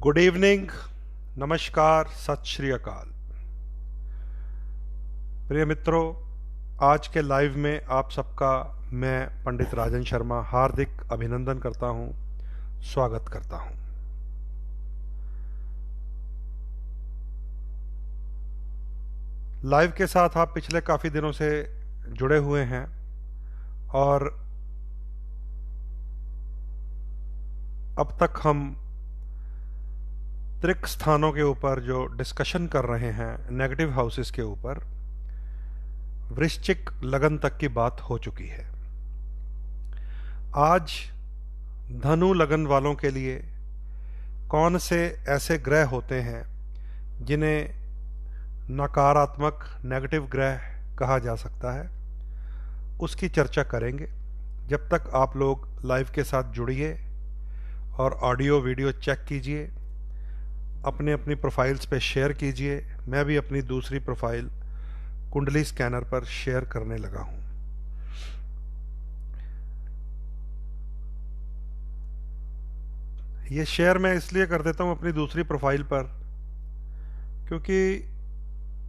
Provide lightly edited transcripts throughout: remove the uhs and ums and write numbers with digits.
Good evening, नमस्कार, सत श्री अकाल। प्रिय मित्रों, आज के लाइव में आप सबका मैं पंडित राजन शर्मा हार्दिक अभिनंदन करता हूं, स्वागत करता हूं। लाइव के साथ आप पिछले काफ़ी दिनों से जुड़े हुए हैं और अब तक हम त्रिक स्थानों के ऊपर जो डिस्कशन कर रहे हैं, नेगेटिव हाउसेस के ऊपर, वृश्चिक लगन तक की बात हो चुकी है। आज धनु लगन वालों के लिए कौन से ऐसे ग्रह होते हैं जिन्हें नकारात्मक नेगेटिव ग्रह कहा जा सकता है, उसकी चर्चा करेंगे। जब तक आप लोग लाइव के साथ जुड़िए और ऑडियो वीडियो चेक कीजिए, अपने अपनी प्रोफाइल्स पे शेयर कीजिए। मैं भी अपनी दूसरी प्रोफाइल कुंडली स्कैनर पर शेयर करने लगा हूं। ये शेयर मैं इसलिए कर देता हूं अपनी दूसरी प्रोफाइल पर क्योंकि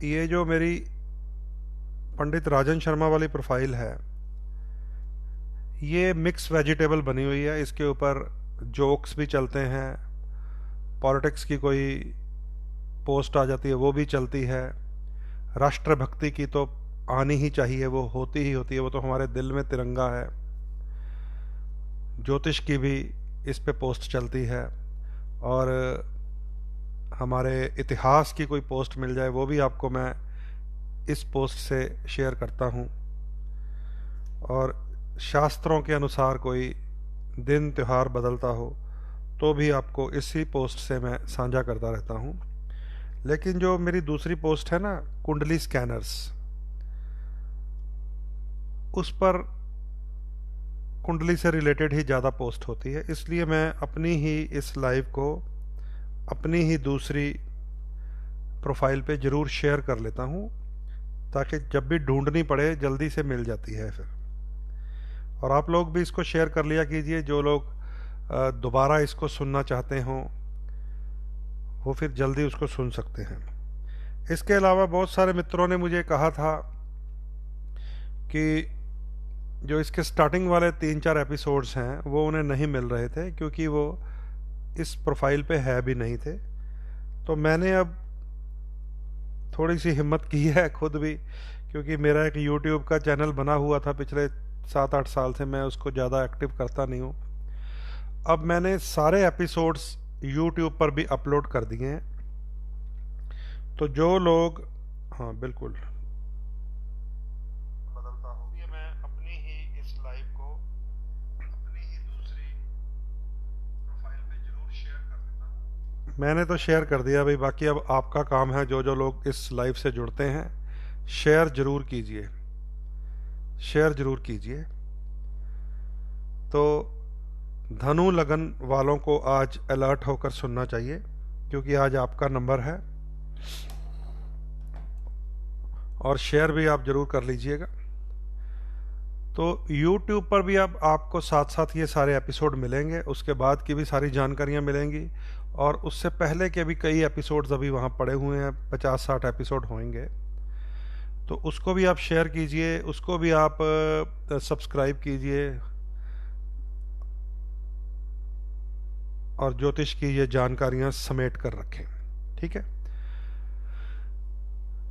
ये जो मेरी पंडित राजन शर्मा वाली प्रोफाइल है, ये मिक्स वेजिटेबल बनी हुई है। इसके ऊपर जोक्स भी चलते हैं, पॉलिटिक्स की कोई पोस्ट आ जाती है वो भी चलती है, राष्ट्रभक्ति की तो आनी ही चाहिए, वो होती ही होती है, वो तो हमारे दिल में तिरंगा है। ज्योतिष की भी इस पे पोस्ट चलती है और हमारे इतिहास की कोई पोस्ट मिल जाए वो भी आपको मैं इस पोस्ट से शेयर करता हूँ। और शास्त्रों के अनुसार कोई दिन त्यौहार बदलता हो तो भी आपको इसी पोस्ट से मैं साझा करता रहता हूँ। लेकिन जो मेरी दूसरी पोस्ट है ना, कुंडली स्कैनर्स, उस पर कुंडली से रिलेटेड ही ज़्यादा पोस्ट होती है, इसलिए मैं अपनी ही इस लाइव को अपनी ही दूसरी प्रोफाइल पे ज़रूर शेयर कर लेता हूँ ताकि जब भी ढूंढनी पड़े जल्दी से मिल जाती है फिर। और आप लोग भी इसको शेयर कर लिया कीजिए, जो लोग दोबारा इसको सुनना चाहते हों वो फिर जल्दी उसको सुन सकते हैं। इसके अलावा बहुत सारे मित्रों ने मुझे कहा था कि जो इसके स्टार्टिंग वाले 3-4 एपिसोड्स हैं वो उन्हें नहीं मिल रहे थे क्योंकि वो इस प्रोफाइल पे है भी नहीं थे। तो मैंने अब थोड़ी सी हिम्मत की है खुद भी, क्योंकि मेरा एक यूट्यूब का चैनल बना हुआ था पिछले 7-8 साल से, मैं उसको ज़्यादा एक्टिव करता नहीं हूँ। अब मैंने सारे एपिसोड्स यूट्यूब पर भी अपलोड कर दिए हैं, तो जो लोग, हाँ बिल्कुल बदलता हूँ, ये मैं अपनी ही इस लाइव को अपनी ही दूसरी प्रोफाइल पे जरूर शेयर कर देता हूँ। मैंने तो शेयर कर दिया भाई, बाकी अब आपका काम है, जो जो लोग इस लाइव से जुड़ते हैं शेयर जरूर कीजिए, शेयर जरूर कीजिए। तो धनु लगन वालों को आज अलर्ट होकर सुनना चाहिए क्योंकि आज आपका नंबर है, और शेयर भी आप जरूर कर लीजिएगा। तो YouTube पर भी अब आपको साथ साथ ये सारे एपिसोड मिलेंगे, उसके बाद की भी सारी जानकारियाँ मिलेंगी, और उससे पहले के भी कई एपिसोड्स अभी वहाँ पड़े हुए हैं, 50-60 एपिसोड होंगे। तो उसको भी आप शेयर कीजिए, उसको भी आप सब्सक्राइब कीजिए और ज्योतिष की ये जानकारियां समेट कर रखें, ठीक है।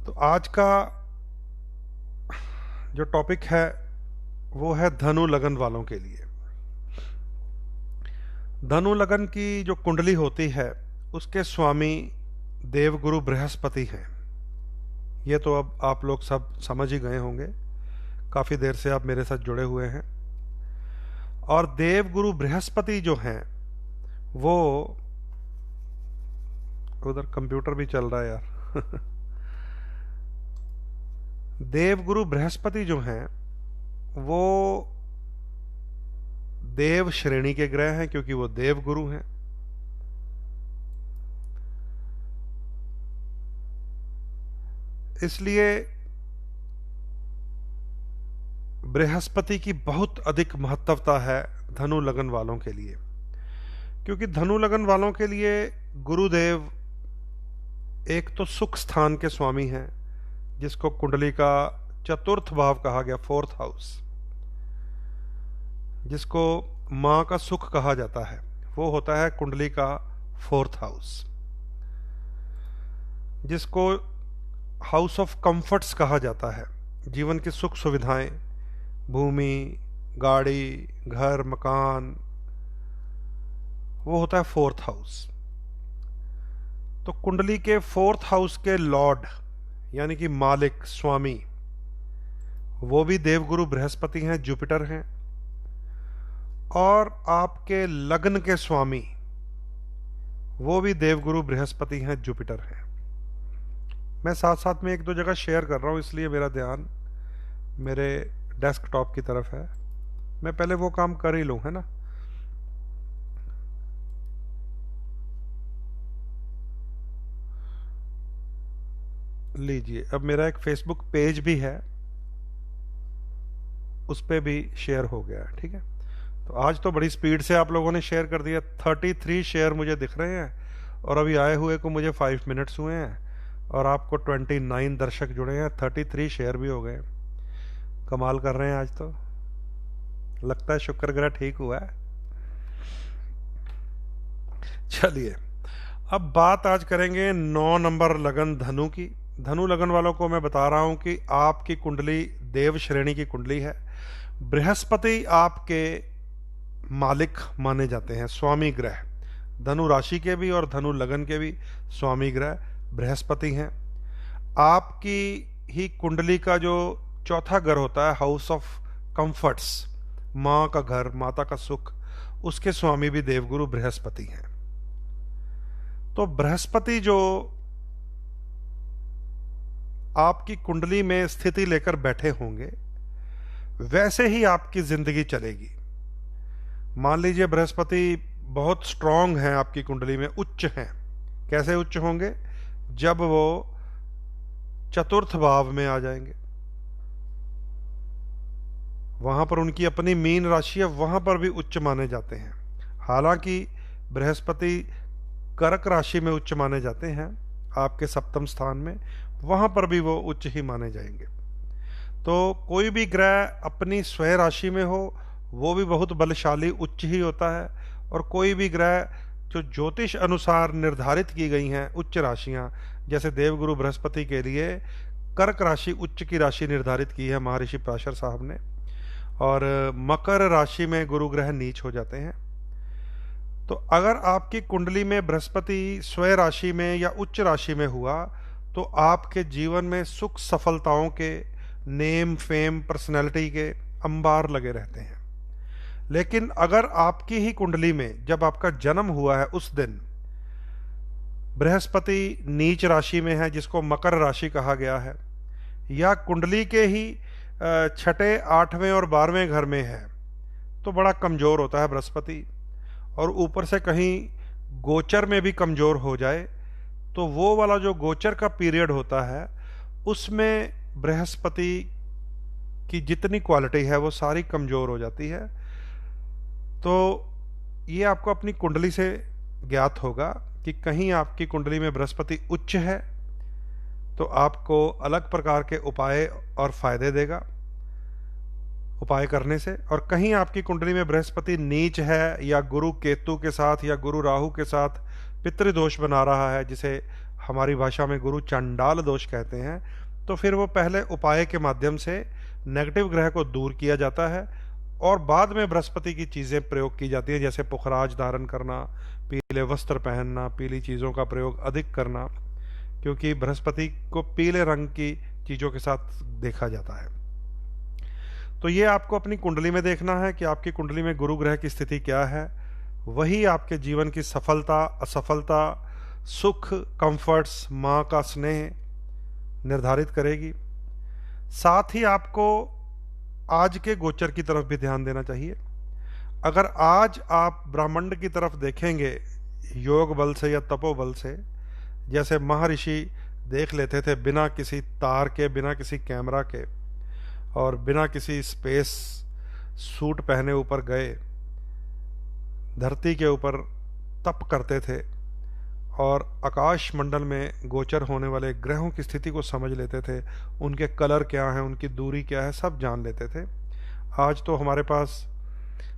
तो आज का जो टॉपिक है वो है धनु लगन वालों के लिए। धनु लगन की जो कुंडली होती है उसके स्वामी देवगुरु बृहस्पति हैं। ये तो अब आप लोग सब समझ ही गए होंगे, काफ़ी देर से आप मेरे साथ जुड़े हुए हैं। और देवगुरु बृहस्पति जो हैं वो, उधर कंप्यूटर भी चल रहा है यार देवगुरु बृहस्पति जो हैं वो देव श्रेणी के ग्रह हैं क्योंकि वो देवगुरु हैं। इसलिए बृहस्पति की बहुत अधिक महत्वता है धनु लगन वालों के लिए, क्योंकि धनु लगन वालों के लिए गुरुदेव एक तो सुख स्थान के स्वामी हैं, जिसको कुंडली का चतुर्थ भाव कहा गया, फोर्थ हाउस, जिसको माँ का सुख कहा जाता है, वो होता है कुंडली का फोर्थ हाउस, जिसको हाउस ऑफ कंफर्ट्स कहा जाता है। जीवन की सुख सुविधाएं, भूमि, गाड़ी, घर, मकान, वो होता है फोर्थ हाउस। तो कुंडली के फोर्थ हाउस के लॉर्ड यानी कि मालिक, स्वामी, वो भी देवगुरु बृहस्पति हैं, जुपिटर हैं। और आपके लग्न के स्वामी वो भी देवगुरु बृहस्पति हैं, जुपिटर हैं। मैं साथ साथ में एक दो जगह शेयर कर रहा हूं, इसलिए मेरा ध्यान मेरे डेस्कटॉप की तरफ है। मैं पहले वो काम कर ही लूं, है ना। लीजिए, अब मेरा एक फेसबुक पेज भी है, उस पर भी शेयर हो गया, ठीक है। तो आज तो बड़ी स्पीड से आप लोगों ने शेयर कर दिया। 33 शेयर मुझे दिख रहे हैं, और अभी आए हुए को मुझे 5 मिनट्स हुए हैं, और आपको 29 दर्शक जुड़े हैं, 33 शेयर भी हो गए। कमाल कर रहे हैं आज तो, लगता है शुक्र ग्रह ठीक हुआ है। चलिए, अब बात आज करेंगे 9 नंबर लगन धनु की। धनु लगन वालों को मैं बता रहा हूं कि आपकी कुंडली देव श्रेणी की कुंडली है। बृहस्पति आपके मालिक माने जाते हैं, स्वामी ग्रह। धनु राशि के भी और धनु लगन के भी स्वामी ग्रह बृहस्पति हैं। आपकी ही कुंडली का जो चौथा घर होता है, हाउस ऑफ कंफर्ट्स, माँ का घर, माता का सुख, उसके स्वामी भी देवगुरु बृहस्पति हैं। तो बृहस्पति जो आपकी कुंडली में स्थिति लेकर बैठे होंगे, वैसे ही आपकी जिंदगी चलेगी। मान लीजिए बृहस्पति बहुत स्ट्रांग हैं आपकी कुंडली में, उच्च हैं। कैसे उच्च होंगे? जब वो चतुर्थ भाव में आ जाएंगे, वहां पर उनकी अपनी मीन राशि है, वहां पर भी उच्च माने जाते हैं। हालांकि बृहस्पति कर्क राशि में उच्च माने जाते हैं, आपके सप्तम स्थान में, वहां पर भी वो उच्च ही माने जाएंगे। तो कोई भी ग्रह अपनी स्वयं राशि में हो, वो भी बहुत बलशाली उच्च ही होता है। और कोई भी ग्रह जो ज्योतिष अनुसार निर्धारित की गई हैं उच्च राशियां, जैसे देवगुरु बृहस्पति के लिए कर्क राशि उच्च की राशि निर्धारित की है महर्षि पराशर साहब ने, और मकर राशि में गुरु ग्रह नीच हो जाते हैं। तो अगर आपकी कुंडली में बृहस्पति स्वयं राशि में या उच्च राशि में हुआ, तो आपके जीवन में सुख सफलताओं के, नेम फेम, पर्सनैलिटी के अंबार लगे रहते हैं। लेकिन अगर आपकी ही कुंडली में जब आपका जन्म हुआ है उस दिन बृहस्पति नीच राशि में है, जिसको मकर राशि कहा गया है, या कुंडली के ही छठे, 8वें और 12वें घर में है, तो बड़ा कमजोर होता है बृहस्पति। और ऊपर से कहीं गोचर में भी कमजोर हो जाए, तो वो वाला जो गोचर का पीरियड होता है, उसमें बृहस्पति की जितनी क्वालिटी है वो सारी कमजोर हो जाती है। तो ये आपको अपनी कुंडली से ज्ञात होगा कि कहीं आपकी कुंडली में बृहस्पति उच्च है, तो आपको अलग प्रकार के उपाय और फायदे देगा उपाय करने से। और कहीं आपकी कुंडली में बृहस्पति नीच है, या गुरु केतु के साथ या गुरु राहु के साथ पितृदोष बना रहा है, जिसे हमारी भाषा में गुरु चंडाल दोष कहते हैं, तो फिर वो पहले उपाय के माध्यम से नेगेटिव ग्रह को दूर किया जाता है, और बाद में बृहस्पति की चीज़ें प्रयोग की जाती है, जैसे पुखराज धारण करना, पीले वस्त्र पहनना, पीली चीज़ों का प्रयोग अधिक करना, क्योंकि बृहस्पति को पीले रंग की चीज़ों के साथ देखा जाता है। तो ये आपको अपनी कुंडली में देखना है कि आपकी कुंडली में गुरु ग्रह की स्थिति क्या है। वही आपके जीवन की सफलता, असफलता, सुख, कंफर्ट्स, माँ का स्नेह निर्धारित करेगी। साथ ही आपको आज के गोचर की तरफ भी ध्यान देना चाहिए। अगर आज आप ब्रह्मांड की तरफ देखेंगे योग बल से या तपोबल से, जैसे महर्षि देख लेते थे बिना किसी तार के, बिना किसी कैमरा के, और बिना किसी स्पेस सूट पहने ऊपर गए, धरती के ऊपर तप करते थे, और आकाश मंडल में गोचर होने वाले ग्रहों की स्थिति को समझ लेते थे, उनके कलर क्या हैं, उनकी दूरी क्या है, सब जान लेते थे। आज तो हमारे पास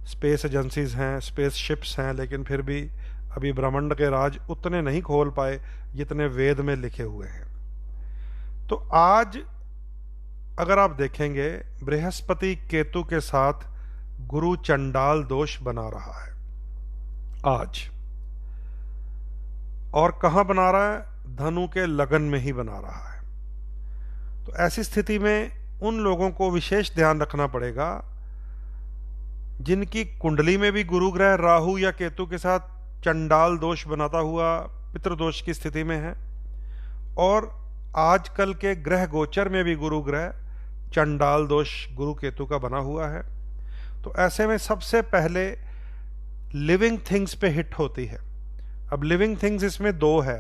स्पेस एजेंसीज हैं, स्पेस शिप्स हैं, लेकिन फिर भी अभी ब्रह्मांड के राज उतने नहीं खोल पाए जितने वेद में लिखे हुए हैं। तो आज अगर आप देखेंगे, बृहस्पति केतु के साथ गुरु चंडाल दोष बना रहा है आज। और कहां बना रहा है? धनु के लगन में ही बना रहा है। तो ऐसी स्थिति में उन लोगों को विशेष ध्यान रखना पड़ेगा जिनकी कुंडली में भी गुरु ग्रह राहु या केतु के साथ चंडाल दोष बनाता हुआ पितृदोष की स्थिति में है, और आजकल के ग्रह गोचर में भी गुरु ग्रह चंडाल दोष गुरु केतु का बना हुआ है। तो ऐसे में सबसे पहले लिविंग थिंग्स पे हिट होती है। अब लिविंग थिंग्स इसमें दो है,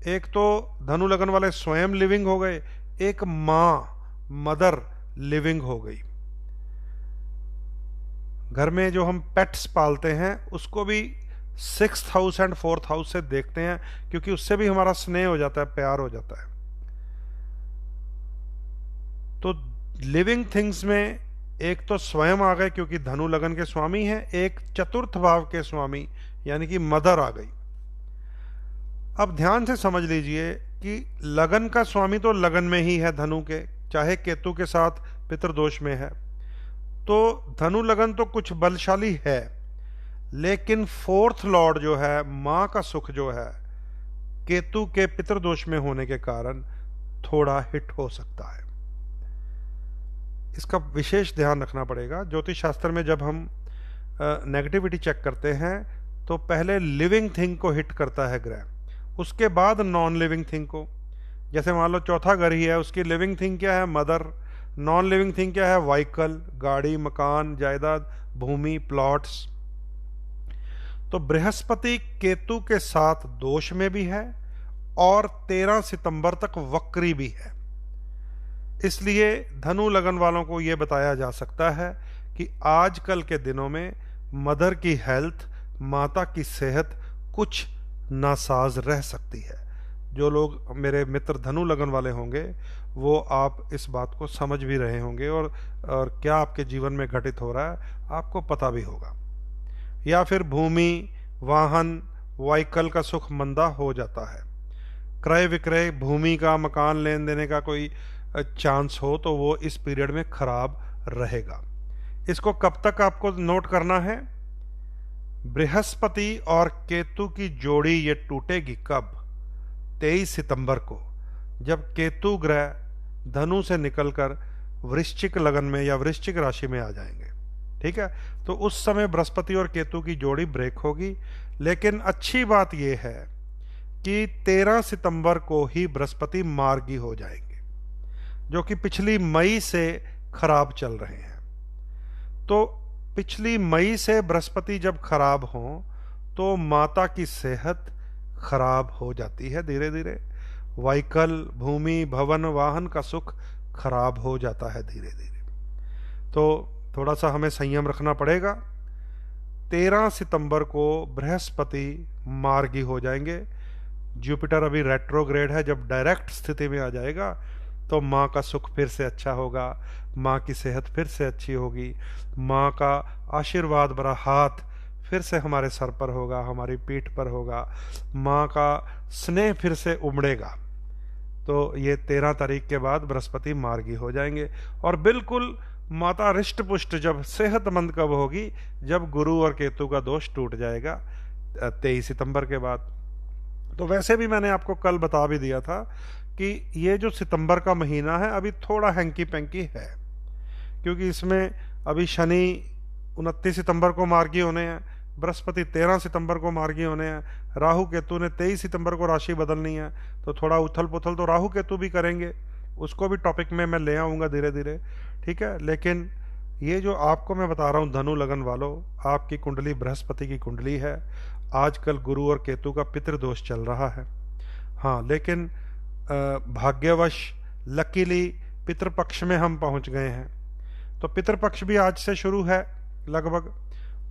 एक तो धनु लगन वाले स्वयं लिविंग हो गए, एक मदर लिविंग हो गई। घर में जो हम पेट्स पालते हैं उसको भी 6th house and 4th house से देखते हैं, क्योंकि उससे भी हमारा स्नेह हो जाता है, प्यार हो जाता है। तो लिविंग थिंग्स में एक तो स्वयं आ गए क्योंकि धनु लगन के स्वामी हैं, एक चतुर्थ भाव के स्वामी यानी कि मदर आ गई। अब ध्यान से समझ लीजिए कि लगन का स्वामी तो लगन में ही है धनु के, चाहे केतु के साथ पितृदोष में है। तो धनु लगन तो कुछ बलशाली है, लेकिन 4th लॉर्ड जो है, मां का सुख जो है, केतु के पितृदोष में होने के कारण थोड़ा हिट हो सकता है। इसका विशेष ध्यान रखना पड़ेगा। ज्योतिष शास्त्र में जब हम नेगेटिविटी चेक करते हैं तो पहले लिविंग थिंग को हिट करता है ग्रह, उसके बाद नॉन लिविंग थिंग को। जैसे मान लो चौथा घर ही है, उसकी लिविंग थिंग क्या है? मदर। नॉन लिविंग थिंग क्या है? व्हीकल, गाड़ी, मकान, जायदाद, भूमि, प्लॉट्स। तो बृहस्पति केतु के साथ दोष में भी है और 13 सितंबर तक वक्री भी है। इसलिए धनु लगन वालों को यह बताया जा सकता है कि आजकल के दिनों में मदर की हेल्थ, माता की सेहत कुछ नासाज रह सकती है। जो लोग मेरे मित्र धनु लगन वाले होंगे वो आप इस बात को समझ भी रहे होंगे, और क्या आपके जीवन में घटित हो रहा है आपको पता भी होगा। या फिर भूमि, वाहन, व्हीकल का सुख मंदा हो जाता है। क्रय विक्रय, भूमि का, मकान लेन देने का कोई चांस हो तो वो इस पीरियड में खराब रहेगा। इसको कब तक आपको नोट करना है? बृहस्पति और केतु की जोड़ी ये टूटेगी कब? 23 सितंबर को, जब केतु ग्रह धनु से निकलकर वृश्चिक लगन में या वृश्चिक राशि में आ जाएंगे। ठीक है, तो उस समय बृहस्पति और केतु की जोड़ी ब्रेक होगी। लेकिन अच्छी बात यह है कि 13 सितंबर को ही बृहस्पति मार्गी हो जाएंगे, जो कि पिछली मई से खराब चल रहे हैं। तो पिछली मई से बृहस्पति जब खराब हो तो माता की सेहत खराब हो जाती है धीरे धीरे। व्हीकल, भूमि, भवन, वाहन का सुख खराब हो जाता है धीरे धीरे। तो थोड़ा सा हमें संयम रखना पड़ेगा। 13 सितंबर को बृहस्पति मार्गी हो जाएंगे। जुपिटर अभी रेट्रोग्रेड है, जब डायरेक्ट स्थिति में आ जाएगा तो माँ का सुख फिर से अच्छा होगा, माँ की सेहत फिर से अच्छी होगी, माँ का आशीर्वाद भरा हाथ फिर से हमारे सर पर होगा, हमारी पीठ पर होगा, माँ का स्नेह फिर से उमड़ेगा। तो ये 13 तारीख के बाद बृहस्पति मार्गी हो जाएंगे। और बिल्कुल माता रिष्ट पुष्ट जब सेहतमंद कब होगी? जब गुरु और केतु का दोष टूट जाएगा 23 सितंबर के बाद। तो वैसे भी मैंने आपको कल बता भी दिया था कि ये जो सितंबर का महीना है अभी थोड़ा हैंकी पैंकी है, क्योंकि इसमें अभी शनि 29 सितंबर को मार्गी होने हैं, बृहस्पति 13 सितंबर को मार्गी होने हैं, राहु केतु ने 23 सितंबर को राशि बदलनी है। तो थोड़ा उथल पुथल तो राहु केतु भी करेंगे, उसको भी टॉपिक में मैं ले आऊँगा धीरे धीरे। ठीक है, लेकिन ये जो आपको मैं बता रहा हूँ धनु लगन वालों, आपकी कुंडली बृहस्पति की कुंडली है। आजकल गुरु और केतु का पितृदोष चल रहा है। हाँ, लेकिन भाग्यवश लकीली पितृपक्ष में हम पहुंच गए हैं। तो पितृपक्ष भी आज से शुरू है लगभग,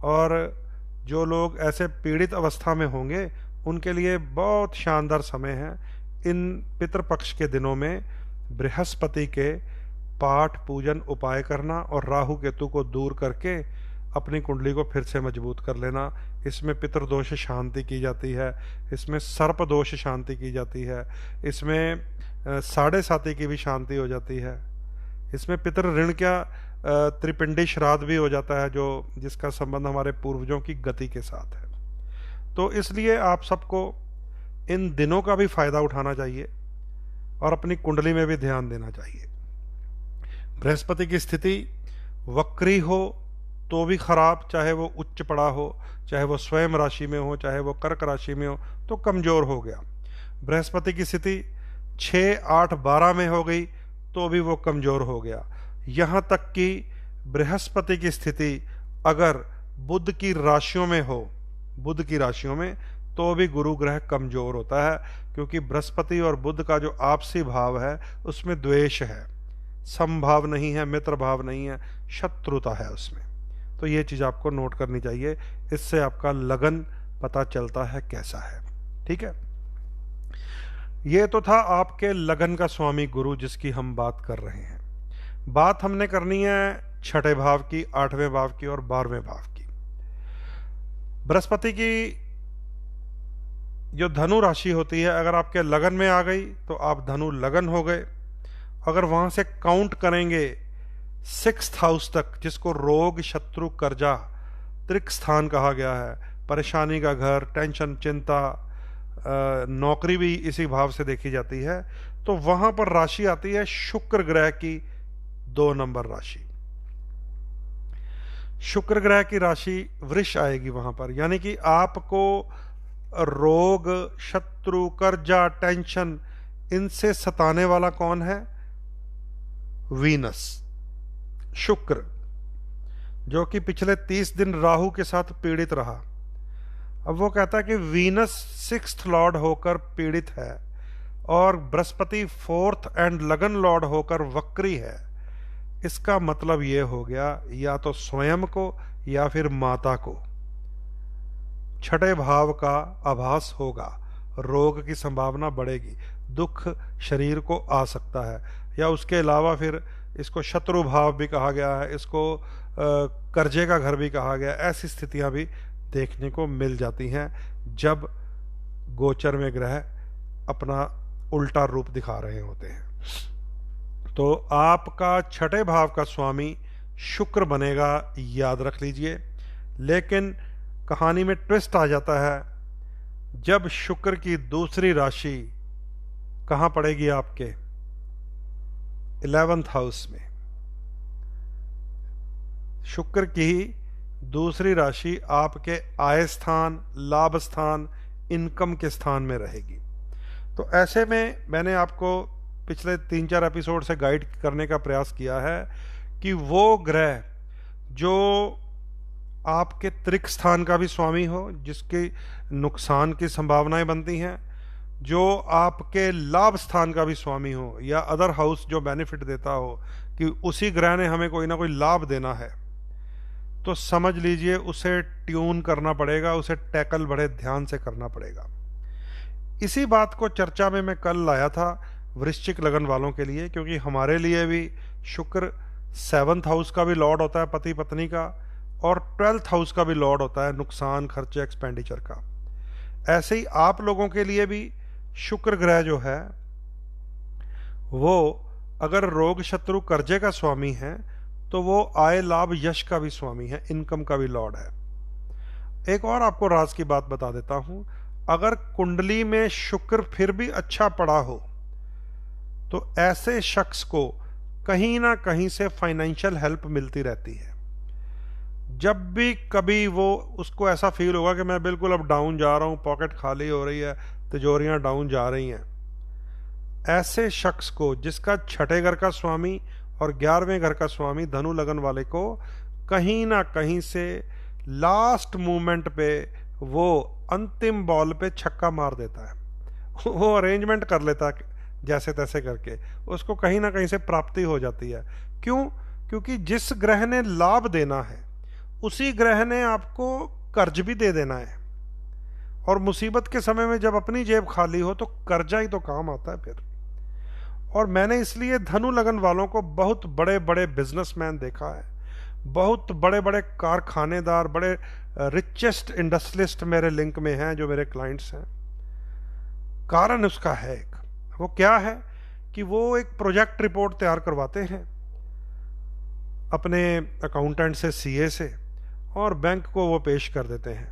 और जो लोग ऐसे पीड़ित अवस्था में होंगे उनके लिए बहुत शानदार समय है। इन पितृपक्ष के दिनों में बृहस्पति के पाठ पूजन उपाय करना और राहु केतु को दूर करके अपनी कुंडली को फिर से मजबूत कर लेना। इसमें पितृदोष शांति की जाती है, इसमें सर्प दोष शांति की जाती है, इसमें साढ़े साती की भी शांति हो जाती है, इसमें पितृ ऋण क्या त्रिपिंडी श्राद्ध भी हो जाता है, जो जिसका संबंध हमारे पूर्वजों की गति के साथ है। तो इसलिए आप सबको इन दिनों का भी फायदा उठाना चाहिए और अपनी कुंडली में भी ध्यान देना चाहिए। बृहस्पति की स्थिति वक्री हो तो भी खराब, चाहे वो उच्च पड़ा हो, चाहे वो स्वयं राशि में हो, चाहे वो कर्क राशि में हो, तो कमजोर हो गया। बृहस्पति की स्थिति 6, 8, 12 में हो गई तो भी वो कमजोर हो गया। यहाँ तक कि बृहस्पति की स्थिति अगर बुध की राशियों में हो, बुध की राशियों में, तो भी गुरु ग्रह कमजोर होता है, क्योंकि बृहस्पति और बुध का जो आपसी भाव है उसमें द्वेष है, समभाव नहीं है, मित्र भाव नहीं है, शत्रुता है उसमें। तो ये चीज आपको नोट करनी चाहिए, इससे आपका लगन पता चलता है कैसा है। ठीक है, ये तो था आपके लगन का स्वामी गुरु जिसकी हम बात कर रहे हैं। बात हमने करनी है छठे भाव की, 8वें भाव की और 12वें भाव की। बृहस्पति की जो धनु राशि होती है, अगर आपके लगन में आ गई तो आप धनु लगन हो गए। अगर वहां से काउंट करेंगे 6th हाउस तक, जिसको रोग शत्रु कर्जा त्रिक स्थान कहा गया है, परेशानी का घर, टेंशन चिंता, नौकरी भी इसी भाव से देखी जाती है, तो वहां पर राशि आती है शुक्र ग्रह की 2 नंबर राशि। शुक्र ग्रह की राशि वृष आएगी वहां पर, यानी कि आपको रोग शत्रु कर्जा टेंशन इनसे सताने वाला कौन है? वीनस, शुक्र, जो कि पिछले 30 दिन राहु के साथ पीड़ित रहा। अब वो कहता है कि वीनस 6th लॉर्ड होकर पीड़ित है और बृहस्पति 4th एंड लगन लॉर्ड होकर वक्री है। इसका मतलब ये हो गया या तो स्वयं को या फिर माता को छठे भाव का आभास होगा, रोग की संभावना बढ़ेगी, दुख शरीर को आ सकता है, या उसके अलावा फिर इसको शत्रु भाव भी कहा गया है, इसको कर्जे का घर भी कहा गया। ऐसी स्थितियां भी देखने को मिल जाती हैं जब गोचर में ग्रह अपना उल्टा रूप दिखा रहे होते हैं। तो आपका छठे भाव का स्वामी शुक्र बनेगा, याद रख लीजिए। लेकिन कहानी में ट्विस्ट आ जाता है जब शुक्र की दूसरी राशि कहां पड़ेगी? आपके 11th हाउस में। शुक्र की दूसरी राशि आपके आय स्थान, लाभ स्थान, इनकम के स्थान में रहेगी। तो ऐसे में मैंने आपको पिछले 3-4 एपिसोड से गाइड करने का प्रयास किया है कि वो ग्रह जो आपके त्रिक स्थान का भी स्वामी हो, जिसके नुकसान की संभावनाएं बनती हैं, जो आपके लाभ स्थान का भी स्वामी हो, या अदर हाउस जो बेनिफिट देता हो कि उसी ग्रह ने हमें कोई ना कोई लाभ देना है, तो समझ लीजिए उसे ट्यून करना पड़ेगा, उसे टैकल बड़े ध्यान से करना पड़ेगा। इसी बात को चर्चा में मैं कल लाया था वृश्चिक लगन वालों के लिए, क्योंकि हमारे लिए भी शुक्र 7th हाउस का भी लॉर्ड होता है पति पत्नी का, और 12th हाउस का भी लॉर्ड होता है नुकसान खर्चे एक्सपेंडिचर का। ऐसे ही आप लोगों के लिए भी शुक्र ग्रह जो है वो अगर रोग शत्रु कर्जे का स्वामी है तो वो आय लाभ यश का भी स्वामी है, इनकम का भी लॉर्ड है। एक और आपको राज की बात बता देता हूं, अगर कुंडली में शुक्र फिर भी अच्छा पड़ा हो तो ऐसे शख्स को कहीं ना कहीं से फाइनेंशियल हेल्प मिलती रहती है। जब भी कभी वो उसको ऐसा फील होगा कि मैं बिल्कुल अब डाउन जा रहा हूं, पॉकेट खाली हो रही है, तिजोरियां डाउन जा रही हैं, ऐसे शख्स को जिसका छठे घर का स्वामी और 11वें घर का स्वामी धनु लगन वाले को कहीं ना कहीं से लास्ट मोमेंट पे वो अंतिम बॉल पे छक्का मार देता है। वो अरेंजमेंट कर लेता है जैसे तैसे करके, उसको कहीं ना कहीं से प्राप्ति हो जाती है। क्यों? क्योंकि जिस ग्रह ने लाभ देना है उसी ग्रह ने आपको कर्ज भी दे देना है, और मुसीबत के समय में जब अपनी जेब खाली हो तो कर्जा ही तो काम आता है फिर। और मैंने इसलिए धनु लगन वालों को बहुत बड़े बड़े बिजनेसमैन देखा है, बहुत बड़े बड़े कारखानेदार, बड़े रिचेस्ट इंडस्ट्रियलिस्ट मेरे लिंक में हैं जो मेरे क्लाइंट्स हैं। कारण उसका है एक, वो क्या है कि वो एक प्रोजेक्ट रिपोर्ट तैयार करवाते हैं अपने अकाउंटेंट से, सीए से, और बैंक को वो पेश कर देते हैं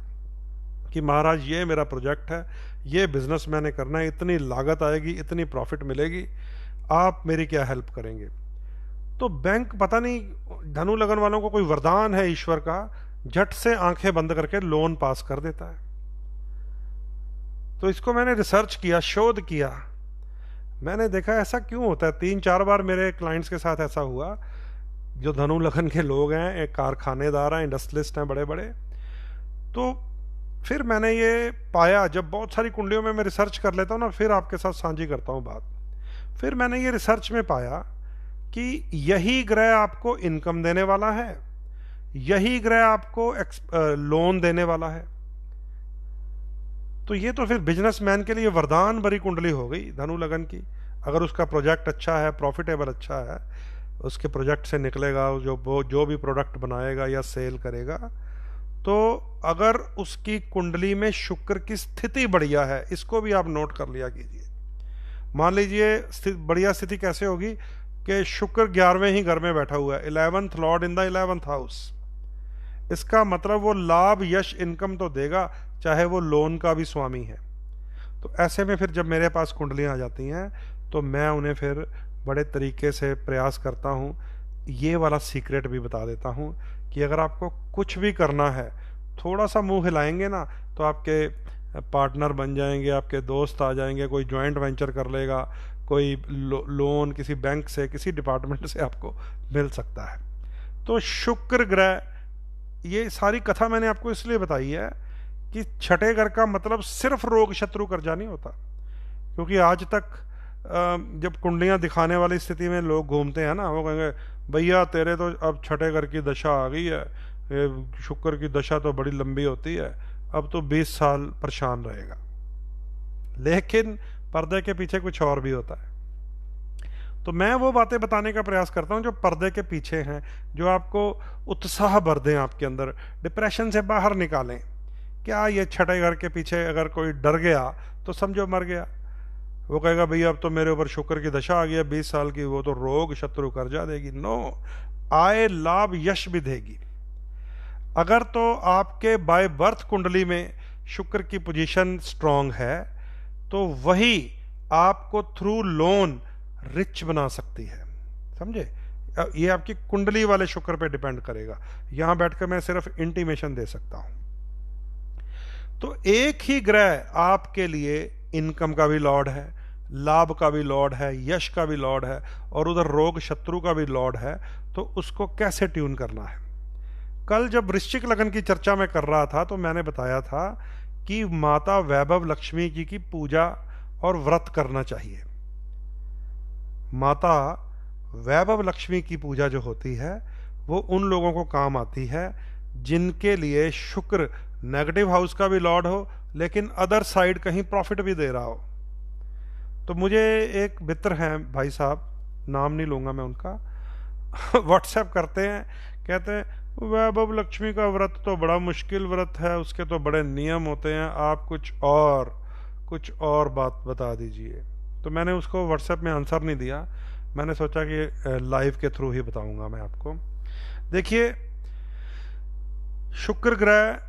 कि महाराज ये मेरा प्रोजेक्ट है, ये बिजनेस मैंने करना है, इतनी लागत आएगी, इतनी प्रॉफिट मिलेगी, आप मेरी क्या हेल्प करेंगे। तो बैंक, पता नहीं धनु लगन वालों को कोई वरदान है ईश्वर का, झट से आंखें बंद करके लोन पास कर देता है। तो इसको मैंने रिसर्च किया, शोध किया, मैंने देखा ऐसा क्यों होता है। 3-4 बार मेरे क्लाइंट्स के साथ ऐसा हुआ, जो धनु लगन के लोग हैं, एक कारखानेदार हैं, इंडस्ट्रियलिस्ट हैं बड़े बड़े। तो फिर मैंने ये पाया, जब बहुत सारी कुंडलियों में मैं रिसर्च कर लेता हूँ ना, फिर आपके साथ साझी करता हूँ बात। फिर मैंने ये रिसर्च में पाया कि यही ग्रह आपको इनकम देने वाला है, यही ग्रह आपको लोन देने वाला है। तो ये तो फिर बिजनेसमैन के लिए वरदान भरी कुंडली हो गई धनु लगन की। अगर उसका प्रोजेक्ट अच्छा है, प्रॉफिटेबल अच्छा है, उसके प्रोजेक्ट से निकलेगा, जो भी प्रोडक्ट बनाएगा या सेल करेगा, तो अगर उसकी कुंडली में शुक्र की स्थिति बढ़िया है, इसको भी आप नोट कर लिया कीजिए। मान लीजिए बढ़िया स्थिति कैसे होगी कि शुक्र 11वें ही घर में बैठा हुआ है, 11th Lord in the 11th house. इसका मतलब वो लाभ, यश, इनकम तो देगा, चाहे वो लोन का भी स्वामी है। तो ऐसे में फिर जब मेरे पास कुंडलियां आ जाती हैं तो मैं उन्हें फिर बड़े तरीके से प्रयास करता हूँ, ये वाला सीक्रेट भी बता देता हूँ कि अगर आपको कुछ भी करना है, थोड़ा सा मुंह हिलाएंगे ना तो आपके पार्टनर बन जाएंगे, आपके दोस्त आ जाएंगे, कोई जॉइंट वेंचर कर लेगा, कोई लोन किसी बैंक से, किसी डिपार्टमेंट से आपको मिल सकता है। तो शुक्र ग्रह, ये सारी कथा मैंने आपको इसलिए बताई है कि छठे घर का मतलब सिर्फ रोग, शत्रु, कर्जा नहीं होता। क्योंकि आज तक जब कुंडलियां दिखाने वाली स्थिति में लोग घूमते हैं ना, वो कहेंगे भैया तेरे तो अब छठे घर की दशा आ गई है, शुक्र की दशा तो बड़ी लंबी होती है, अब तो 20 साल परेशान रहेगा। लेकिन पर्दे के पीछे कुछ और भी होता है। तो मैं वो बातें बताने का प्रयास करता हूँ जो पर्दे के पीछे हैं, जो आपको उत्साह भर दें, आपके अंदर डिप्रेशन से बाहर निकालें। क्या ये छठे घर के पीछे अगर कोई डर गया तो समझो मर गया। वो कहेगा भैया अब तो मेरे ऊपर शुक्र की दशा आ गई है 20 साल की, वो तो रोग, शत्रु, कर्जा देगी। नो, आय, लाभ, यश भी देगी। अगर तो आपके बाय बर्थ कुंडली में शुक्र की पोजीशन स्ट्रांग है तो वही आपको थ्रू लोन रिच बना सकती है, समझे। ये आपकी कुंडली वाले शुक्र पे डिपेंड करेगा, यहां बैठकर मैं सिर्फ इंटीमेशन दे सकता हूं। तो एक ही ग्रह आपके लिए इनकम का भी लॉर्ड है, लाभ का भी लॉर्ड है, यश का भी लॉर्ड है, और उधर रोग, शत्रु का भी लॉर्ड है। तो उसको कैसे ट्यून करना है। कल जब वृश्चिक लगन की चर्चा मैं कर रहा था तो मैंने बताया था कि माता वैभव लक्ष्मी जी की पूजा और व्रत करना चाहिए। माता वैभव लक्ष्मी की पूजा जो होती है वो उन लोगों को काम आती है जिनके लिए शुक्र नेगेटिव हाउस का भी लॉर्ड हो, लेकिन अदर साइड कहीं प्रॉफिट भी दे रहा हो। तो मुझे एक मित्र हैं, भाई साहब, नाम नहीं लूंगा मैं उनका, व्हाट्सएप करते हैं, कहते हैं वैभव लक्ष्मी का व्रत तो बड़ा मुश्किल व्रत है, उसके तो बड़े नियम होते हैं, आप कुछ और बात बता दीजिए। तो मैंने उसको व्हाट्सएप में आंसर नहीं दिया, मैंने सोचा कि लाइव के थ्रू ही बताऊंगा मैं आपको। देखिए, शुक्र ग्रह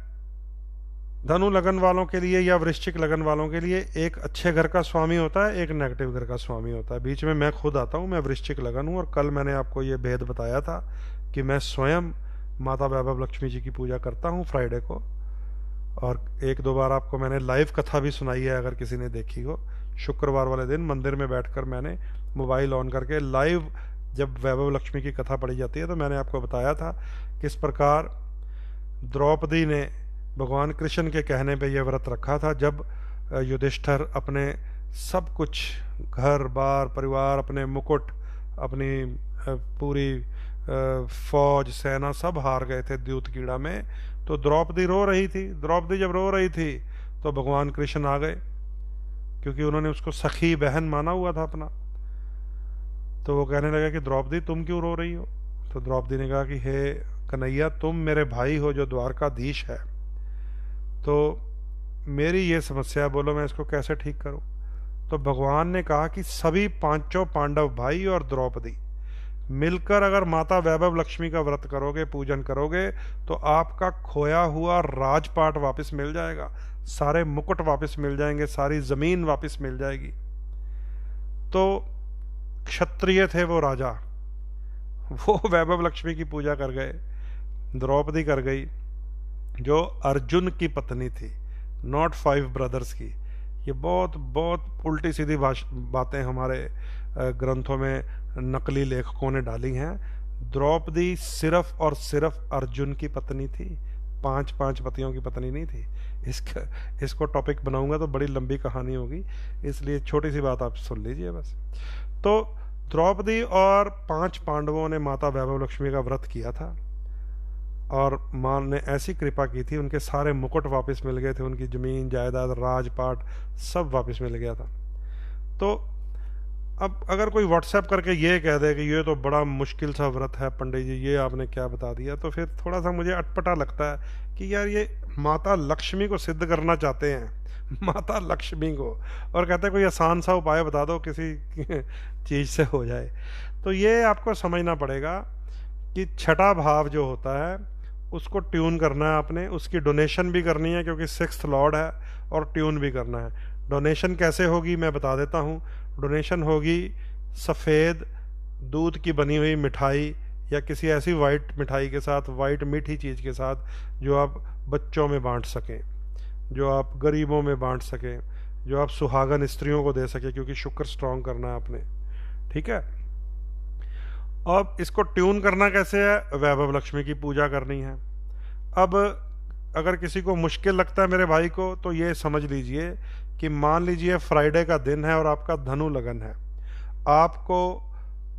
धनु लगन वालों के लिए या वृश्चिक लगन वालों के लिए एक अच्छे घर का स्वामी होता है, एक नेगेटिव घर का स्वामी होता है। बीच में मैं खुद आता हूँ, मैं वृश्चिक लगन हूँ, और कल मैंने आपको ये भेद बताया था कि मैं स्वयं माता वैभव लक्ष्मी जी की पूजा करता हूँ फ्राइडे को, और 1-2 बार आपको मैंने लाइव कथा भी सुनाई है अगर किसी ने देखी हो। शुक्रवार वाले दिन मंदिर में बैठकर मैंने मोबाइल ऑन करके लाइव जब वैभव लक्ष्मी की कथा पढ़ी जाती है तो मैंने आपको बताया था किस प्रकार द्रौपदी ने भगवान कृष्ण के कहने पे यह व्रत रखा था। जब युधिष्ठिर अपने सब कुछ, घर बार, परिवार, अपने मुकुट, अपनी पूरी फौज, सेना सब हार गए थे द्यूत कीड़ा में, तो द्रौपदी रो रही थी। द्रौपदी जब रो रही थी तो भगवान कृष्ण आ गए, क्योंकि उन्होंने उसको सखी बहन माना हुआ था अपना। तो वो कहने लगा कि द्रौपदी तुम क्यों रो रही हो? तो द्रौपदी ने कहा कि हे कन्हैया, तुम मेरे भाई हो जो द्वारकाधीश है, तो मेरी ये समस्या, बोलो मैं इसको कैसे ठीक करूं? तो भगवान ने कहा कि सभी पांचों पांडव भाई और द्रौपदी मिलकर अगर माता वैभव लक्ष्मी का व्रत करोगे, पूजन करोगे, तो आपका खोया हुआ राजपाट वापस मिल जाएगा, सारे मुकुट वापस मिल जाएंगे, सारी जमीन वापस मिल जाएगी। तो क्षत्रिय थे वो राजा, वो वैभव लक्ष्मी की पूजा कर गए, द्रौपदी कर गई जो अर्जुन की पत्नी थी, नॉट 5 ब्रदर्स की। ये बहुत बहुत उल्टी सीधी बातें हमारे ग्रंथों में नकली लेखकों ने डाली हैं। द्रौपदी सिर्फ और सिर्फ अर्जुन की पत्नी थी, 5 पतियों की पत्नी नहीं थी। इसको टॉपिक बनाऊंगा तो बड़ी लंबी कहानी होगी, इसलिए छोटी सी बात आप सुन लीजिए बस। तो द्रौपदी और 5 पांडवों ने माता वैभव लक्ष्मी का व्रत किया था, और मां ने ऐसी कृपा की थी, उनके सारे मुकुट वापस मिल गए थे, उनकी जमीन जायदाद राजपाट सब वापस मिल गया था। तो अब अगर कोई व्हाट्सएप करके ये कह दे कि ये तो बड़ा मुश्किल सा व्रत है पंडित जी, ये आपने क्या बता दिया, तो फिर थोड़ा सा मुझे अटपटा लगता है कि यार ये माता लक्ष्मी को सिद्ध करना चाहते हैं, माता लक्ष्मी को, और कहते हैं कोई आसान सा उपाय बता दो किसी चीज़ से हो जाए। तो ये आपको समझना पड़ेगा कि छठा भाव जो होता है उसको ट्यून करना है आपने, उसकी डोनेशन भी करनी है क्योंकि 6th लॉर्ड है, और ट्यून भी करना है। डोनेशन कैसे होगी मैं बता देता हूँ। डोनेशन होगी सफ़ेद दूध की बनी हुई मिठाई या किसी ऐसी वाइट मिठाई के साथ, वाइट मीठी चीज़ के साथ, जो आप बच्चों में बांट सकें, जो आप गरीबों में बांट सकें, जो आप सुहागन स्त्रियों को दे सकें, क्योंकि शुक्र स्ट्रांग करना है आपने, ठीक है। अब इसको ट्यून करना कैसे है? वैभव लक्ष्मी की पूजा करनी है। अब अगर किसी को मुश्किल लगता है मेरे भाई को, तो ये समझ लीजिए कि मान लीजिए फ्राइडे का दिन है और आपका धनु लगन है, आपको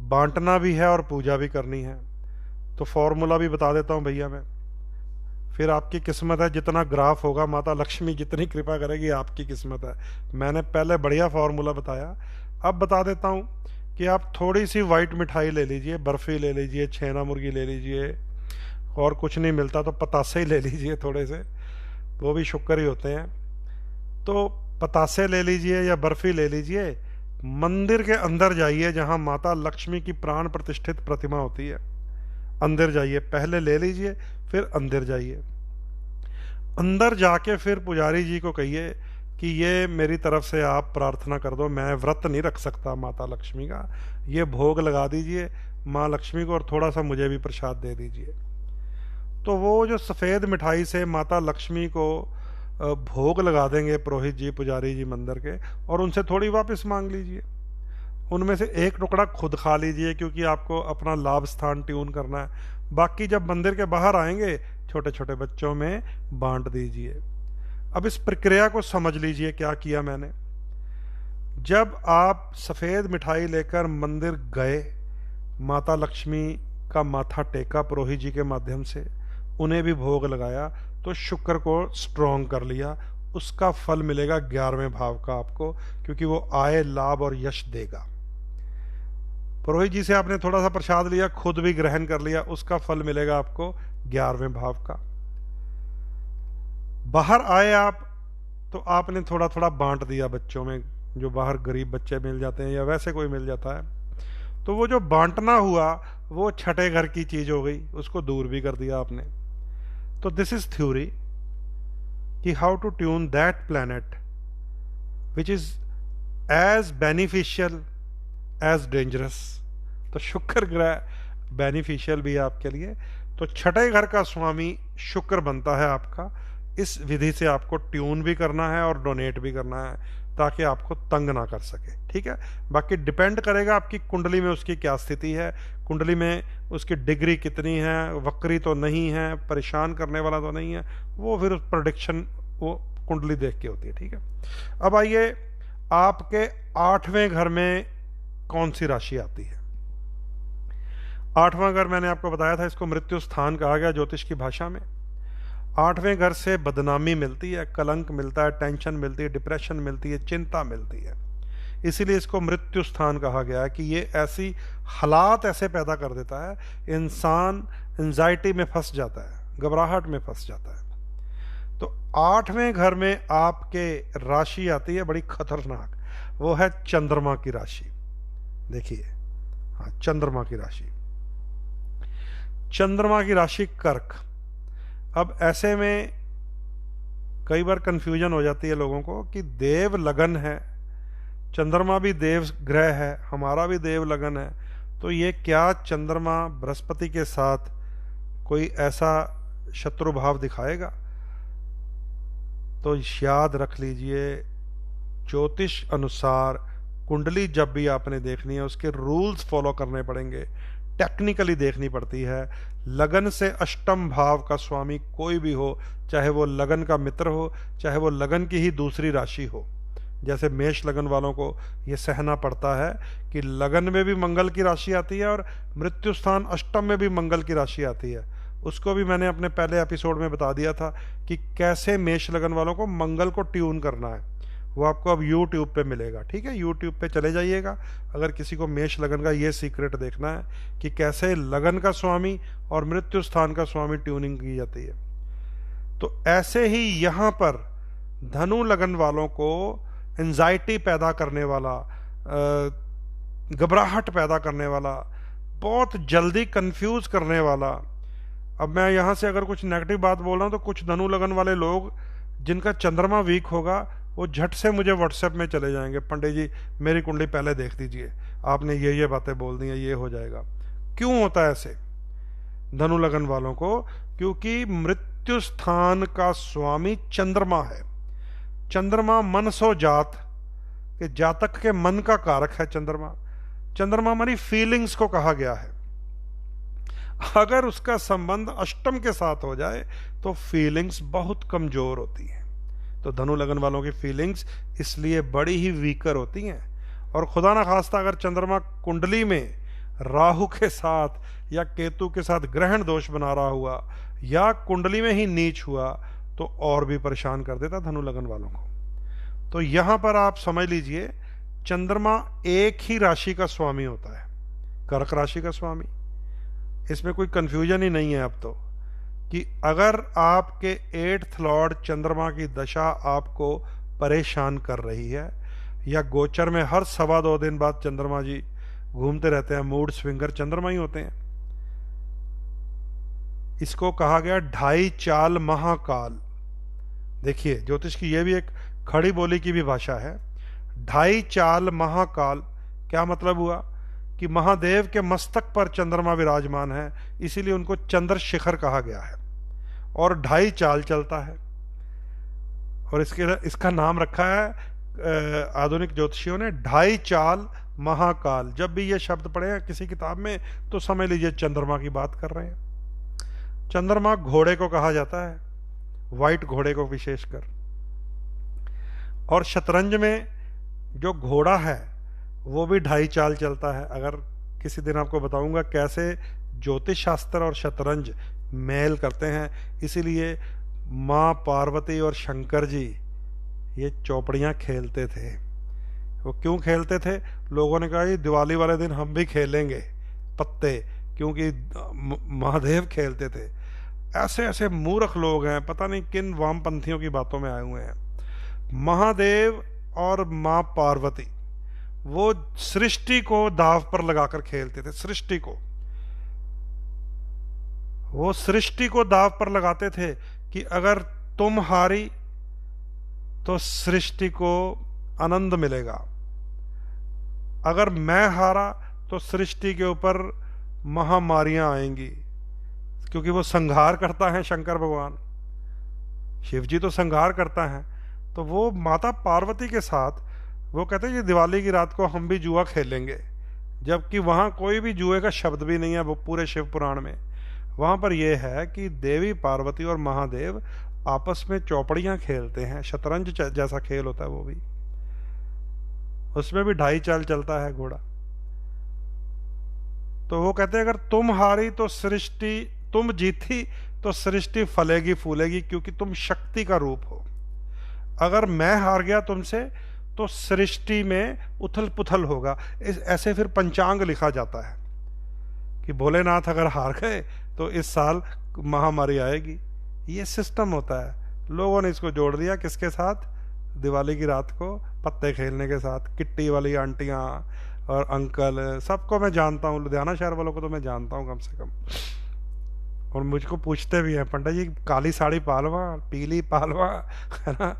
बांटना भी है और पूजा भी करनी है। तो फॉर्मूला भी बता देता हूँ भैया मैं, फिर आपकी किस्मत है, जितना ग्राफ होगा माता लक्ष्मी जितनी कृपा करेगी आपकी किस्मत है। मैंने पहले बढ़िया फॉर्मूला बताया, अब बता देता हूँ कि आप थोड़ी सी वाइट मिठाई ले लीजिए, बर्फ़ी ले लीजिए, छेना मुर्गी ले लीजिए, और कुछ नहीं मिलता तो पतासे ही ले लीजिए थोड़े से, वो भी शुक्र ही होते हैं। तो पतासे ले लीजिए या बर्फ़ी ले लीजिए, मंदिर के अंदर जाइए जहाँ माता लक्ष्मी की प्राण प्रतिष्ठित प्रतिमा होती है, अंदर जाइए, पहले ले लीजिए फिर अंदर जाइए। अंदर जाके फिर पुजारी जी को कहिए कि ये मेरी तरफ से आप प्रार्थना कर दो, मैं व्रत नहीं रख सकता माता लक्ष्मी का, ये भोग लगा दीजिए माँ लक्ष्मी को और थोड़ा सा मुझे भी प्रसाद दे दीजिए। तो वो जो सफ़ेद मिठाई से माता लक्ष्मी को भोग लगा देंगे पुरोहित जी, पुजारी जी मंदिर के, और उनसे थोड़ी वापस मांग लीजिए, उनमें से एक टुकड़ा खुद खा लीजिए, क्योंकि आपको अपना लाभ स्थान ट्यून करना है। बाकी जब मंदिर के बाहर आएंगे छोटे छोटे बच्चों में बांट दीजिए। अब इस प्रक्रिया को समझ लीजिए क्या किया मैंने। जब आप सफ़ेद मिठाई लेकर मंदिर गए, माता लक्ष्मी का माथा टेका पुरोहित जी के माध्यम से, उन्हें भी भोग लगाया, तो शुक्र को स्ट्रॉन्ग कर लिया, उसका फल मिलेगा 11वें भाव का आपको, क्योंकि वो आय लाभ और यश देगा। पुरोहित जी से आपने थोड़ा सा प्रसाद लिया, खुद भी ग्रहण कर लिया, उसका फल मिलेगा आपको 11वें भाव का। बाहर आए आप, तो आपने थोड़ा थोड़ा बांट दिया बच्चों में, जो बाहर गरीब बच्चे मिल जाते हैं या वैसे कोई मिल जाता है, तो वो जो बांटना हुआ वो छठे घर की चीज हो गई, उसको दूर भी कर दिया आपने। तो दिस इज थ्योरी कि how to tune that planet which is as beneficial as dangerous. तो शुक्र ग्रह बेनिफिशियल भी है आपके लिए, तो छठे घर का स्वामी शुक्र बनता है आपका। इस विधि से आपको ट्यून भी करना है और डोनेट भी करना है, ताकि आपको तंग ना कर सके, ठीक है। बाकी डिपेंड करेगा आपकी कुंडली में उसकी क्या स्थिति है, कुंडली में उसकी डिग्री कितनी है, वक्री तो नहीं है, परेशान करने वाला तो नहीं है, वो फिर प्रेडिक्शन वो कुंडली देख के होती है, ठीक है। अब आइए, आपके 8वें घर में कौन सी राशि आती है? 8वां घर मैंने आपको बताया था, इसको मृत्यु स्थान कहा गया ज्योतिष की भाषा में। 8वें घर से बदनामी मिलती है, कलंक मिलता है, टेंशन मिलती है, डिप्रेशन मिलती है, चिंता मिलती है। इसीलिए इसको मृत्यु स्थान कहा गया है कि ये ऐसी हालात ऐसे पैदा कर देता है, इंसान एंजाइटी में फंस जाता है, घबराहट में फंस जाता है। तो 8वें घर में आपके राशि आती है बड़ी खतरनाक, वो है चंद्रमा की राशि। देखिए, हाँ, चंद्रमा की राशि, चंद्रमा की राशि कर्क। अब ऐसे में कई बार कंफ्यूजन हो जाती है लोगों को कि देव लगन है, चंद्रमा भी देव ग्रह है, हमारा भी देव लगन है, तो ये क्या चंद्रमा बृहस्पति के साथ कोई ऐसा शत्रु भाव दिखाएगा? तो याद रख लीजिए, ज्योतिष अनुसार कुंडली जब भी आपने देखनी है उसके रूल्स फॉलो करने पड़ेंगे, टेक्निकली देखनी पड़ती है। लगन से अष्टम भाव का स्वामी कोई भी हो, चाहे वो लगन का मित्र हो, चाहे वो लगन की ही दूसरी राशि हो, जैसे मेष लगन वालों को ये सहना पड़ता है कि लगन में भी मंगल की राशि आती है और मृत्यु स्थान अष्टम में भी मंगल की राशि आती है। उसको भी मैंने अपने पहले एपिसोड में बता दिया था कि कैसे मेष लगन वालों को मंगल को ट्यून करना है। वो आपको अब यूट्यूब पे मिलेगा, ठीक है, यूट्यूब पे चले जाइएगा अगर किसी को मेष लगन का ये सीक्रेट देखना है कि कैसे लगन का स्वामी और मृत्यु स्थान का स्वामी ट्यूनिंग की जाती है। तो ऐसे ही यहाँ पर धनु लगन वालों को एंजाइटी पैदा करने वाला, घबराहट पैदा करने वाला, बहुत जल्दी कंफ्यूज करने वाला। अब मैं यहाँ से अगर कुछ नेगेटिव बात बोल रहा हूँ तो कुछ धनु लगन वाले लोग जिनका चंद्रमा वीक होगा वो झट से मुझे व्हाट्सएप में चले जाएंगे, पंडित जी मेरी कुंडली पहले देख दीजिए, आपने ये बातें बोल दी हैं, ये हो जाएगा। क्यों होता है ऐसे धनु लगन वालों को? क्योंकि मृत्यु स्थान का स्वामी चंद्रमा है। चंद्रमा मनसो जात के जातक के मन का कारक है। चंद्रमा हमारी फीलिंग्स को कहा गया है। अगर उसका संबंध अष्टम के साथ हो जाए तो फीलिंग्स बहुत कमजोर होती हैं। तो धनु लगन वालों की फीलिंग्स इसलिए बड़ी ही वीकर होती हैं। और खुदा ना खास्ता अगर चंद्रमा कुंडली में राहु के साथ या केतु के साथ ग्रहण दोष बना रहा हुआ या कुंडली में ही नीच हुआ तो और भी परेशान कर देता धनु लगन वालों को। तो यहां पर आप समझ लीजिए, चंद्रमा एक ही राशि का स्वामी होता है, कर्क राशि का स्वामी। इसमें कोई कंफ्यूजन ही नहीं है अब तो, कि अगर आपके 8th लॉर्ड चंद्रमा की दशा आपको परेशान कर रही है या गोचर में हर 2.25 दिन बाद चंद्रमा जी घूमते रहते हैं, मूड स्विंगर चंद्रमा ही होते हैं। इसको कहा गया 2.5 चाल महाकाल। देखिए, ज्योतिष की यह भी एक खड़ी बोली की भी भाषा है। 2.5 चाल महाकाल क्या मतलब हुआ कि महादेव के मस्तक पर चंद्रमा विराजमान है, इसीलिए उनको चंद्र शिखर कहा गया है और 2.5 चाल चलता है। और इसका नाम रखा है आधुनिक ज्योतिषियों ने 2.5 चाल महाकाल। जब भी ये शब्द पढ़े हैं किसी किताब में तो समझ लीजिए चंद्रमा की बात कर रहे हैं। चंद्रमा घोड़े को कहा जाता है, व्हाइट घोड़े को विशेषकर। और शतरंज में जो घोड़ा है वो भी 2.5 चाल चलता है। अगर किसी दिन आपको बताऊंगा कैसे ज्योतिष शास्त्र और शतरंज मेल करते हैं। इसीलिए माँ पार्वती और शंकर जी ये चौपड़ियाँ खेलते थे। वो क्यों खेलते थे? लोगों ने कहा ये दिवाली वाले दिन हम भी खेलेंगे पत्ते, क्योंकि महादेव खेलते थे। ऐसे ऐसे मूर्ख लोग हैं, पता नहीं किन वामपंथियों की बातों में आए हुए हैं। महादेव और माँ पार्वती वो सृष्टि को दाव पर लगाकर खेलते थे। सृष्टि को, वो सृष्टि को दाव पर लगाते थे कि अगर तुम हारी तो सृष्टि को आनंद मिलेगा, अगर मैं हारा तो सृष्टि के ऊपर महामारियां आएंगी। क्योंकि वो संहार करता है शंकर भगवान, शिव जी तो संहार करता है। तो वो माता पार्वती के साथ वो कहते हैं कि दिवाली की रात को हम भी जुआ खेलेंगे, जबकि वहाँ कोई भी जुए का शब्द भी नहीं है वो पूरे शिव पुराण में। वहाँ पर यह है कि देवी पार्वती और महादेव आपस में चौपड़ियाँ खेलते हैं, शतरंज जैसा खेल होता है वो भी, उसमें भी 2.5 चाल चलता है घोड़ा। तो वो कहते हैं अगर तुम हारी तो सृष्टि, तुम जीती तो सृष्टि फलेगी फूलेगी, क्योंकि तुम शक्ति का रूप हो। अगर मैं हार गया तुमसे तो सृष्टि में उथल पुथल होगा। ऐसे फिर पंचांग लिखा जाता है कि भोलेनाथ अगर हार गए तो इस साल महामारी आएगी। ये सिस्टम होता है। लोगों ने इसको जोड़ दिया किसके साथ? दिवाली की रात को पत्ते खेलने के साथ। किट्टी वाली आंटियां और अंकल, सबको मैं जानता हूँ, लुधियाना शहर वालों को तो मैं जानता हूँ कम से कम। और मुझको पूछते भी हैं, पंडित जी काली साड़ी पालवा, पीली पालवा, है ना।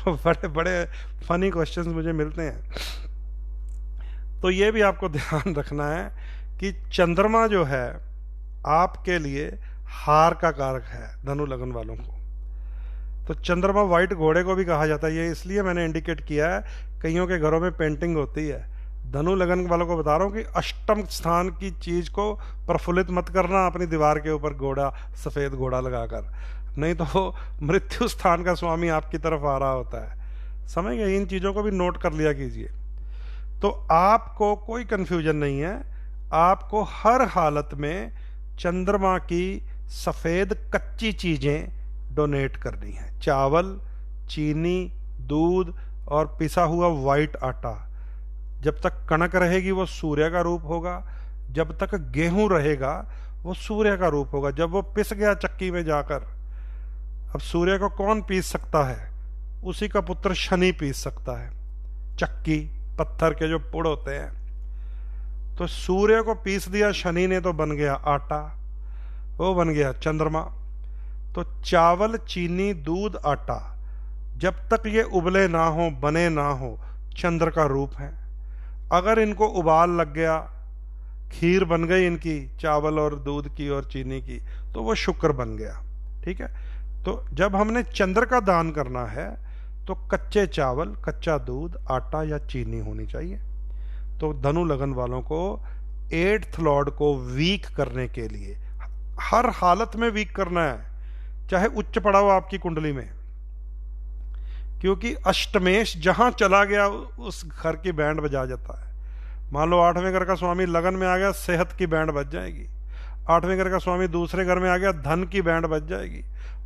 बड़े बड़े फनी क्वेश्चंस मुझे मिलते हैं। तो ये भी आपको ध्यान रखना है कि चंद्रमा जो है आपके लिए हार का कारक है धनु लगन वालों को। तो चंद्रमा व्हाइट घोड़े को भी कहा जाता है। ये इसलिए मैंने इंडिकेट किया है, कईयों के घरों में पेंटिंग होती है। धनु लगन वालों को बता रहा हूँ कि अष्टम स्थान की चीज को प्रफुल्लित मत करना अपनी दीवार के ऊपर घोड़ा, सफेद घोड़ा लगाकर, नहीं तो मृत्यु स्थान का स्वामी आपकी तरफ आ रहा होता है। समझ गए? इन चीजों को भी नोट कर लिया कीजिए। तो आपको कोई कंफ्यूजन नहीं है, आपको हर हालत में चंद्रमा की सफेद कच्ची चीजें डोनेट करनी है। चावल, चीनी, दूध और पिसा हुआ व्हाइट आटा। जब तक कणक रहेगी वो सूर्य का रूप होगा, जब तक गेहूं रहेगा वो सूर्य का रूप होगा। जब वो पिस गया चक्की में जाकर, अब सूर्य को कौन पीस सकता है? उसी का पुत्र शनि पीस सकता है। चक्की, पत्थर के जो पुड़ होते हैं, तो सूर्य को पीस दिया शनि ने तो बन गया आटा, वो बन गया चंद्रमा। तो चावल, चीनी, दूध, आटा जब तक ये उबले ना हो, बने ना हो, चंद्र का रूप है। अगर इनको उबाल लग गया, खीर बन गई इनकी, चावल और दूध की और चीनी की, तो वो शुक्र बन गया। ठीक है। तो जब हमने चंद्र का दान करना है तो कच्चे चावल, कच्चा दूध, आटा या चीनी होनी चाहिए। तो धनु लगन वालों को 8th लॉर्ड को वीक करने के लिए, हर हालत में वीक करना है, चाहे उच्च पड़ा हो आपकी कुंडली में, क्योंकि अष्टमेश जहां चला गया उस घर की बैंड बजा जाता है। मान लो 8वें घर का स्वामी लगन में आ गया, सेहत की बैंड बज जाएगी। 8वें घर का स्वामी दूसरे घर में आ गया, धन की बैंड बज जाएगी।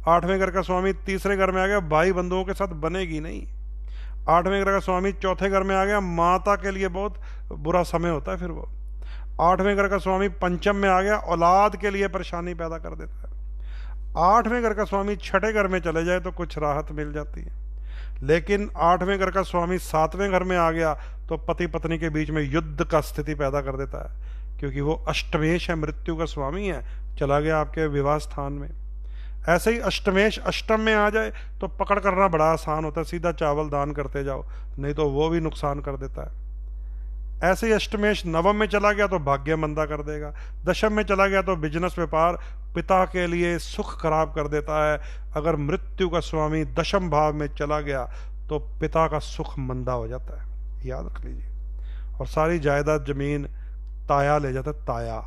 8वें घर का स्वामी तीसरे घर में आ गया, भाई बंधुओं के साथ बनेगी नहीं। 8वें घर का स्वामी चौथे घर में आ गया, माता के लिए बहुत बुरा समय होता है फिर वो। 8वें घर का स्वामी पंचम में आ गया, औलाद के लिए परेशानी पैदा कर देता है। 8वें घर का स्वामी छठे घर में चले जाए तो कुछ राहत मिल जाती है। लेकिन 8वें घर का स्वामी 7वें घर में आ गया तो पति पत्नी के बीच में युद्ध का स्थिति पैदा कर देता है, क्योंकि वो अष्टमेश है, मृत्यु का स्वामी है, चला गया आपके विवाह स्थान में। ऐसे ही अष्टमेश अष्टम में आ जाए तो पकड़ करना बड़ा आसान होता है, सीधा चावल दान करते जाओ, नहीं तो वो भी नुकसान कर देता है। ऐसे ही अष्टमेश नवम में चला गया तो भाग्य मंदा कर देगा। दशम में चला गया तो बिजनेस, व्यापार, पिता के लिए सुख खराब कर देता है। अगर मृत्यु का स्वामी दशम भाव में चला गया तो पिता का सुख मंदा हो जाता है, याद रख लीजिए। और सारी जायदाद जमीन ताया ले जाता है, ताया,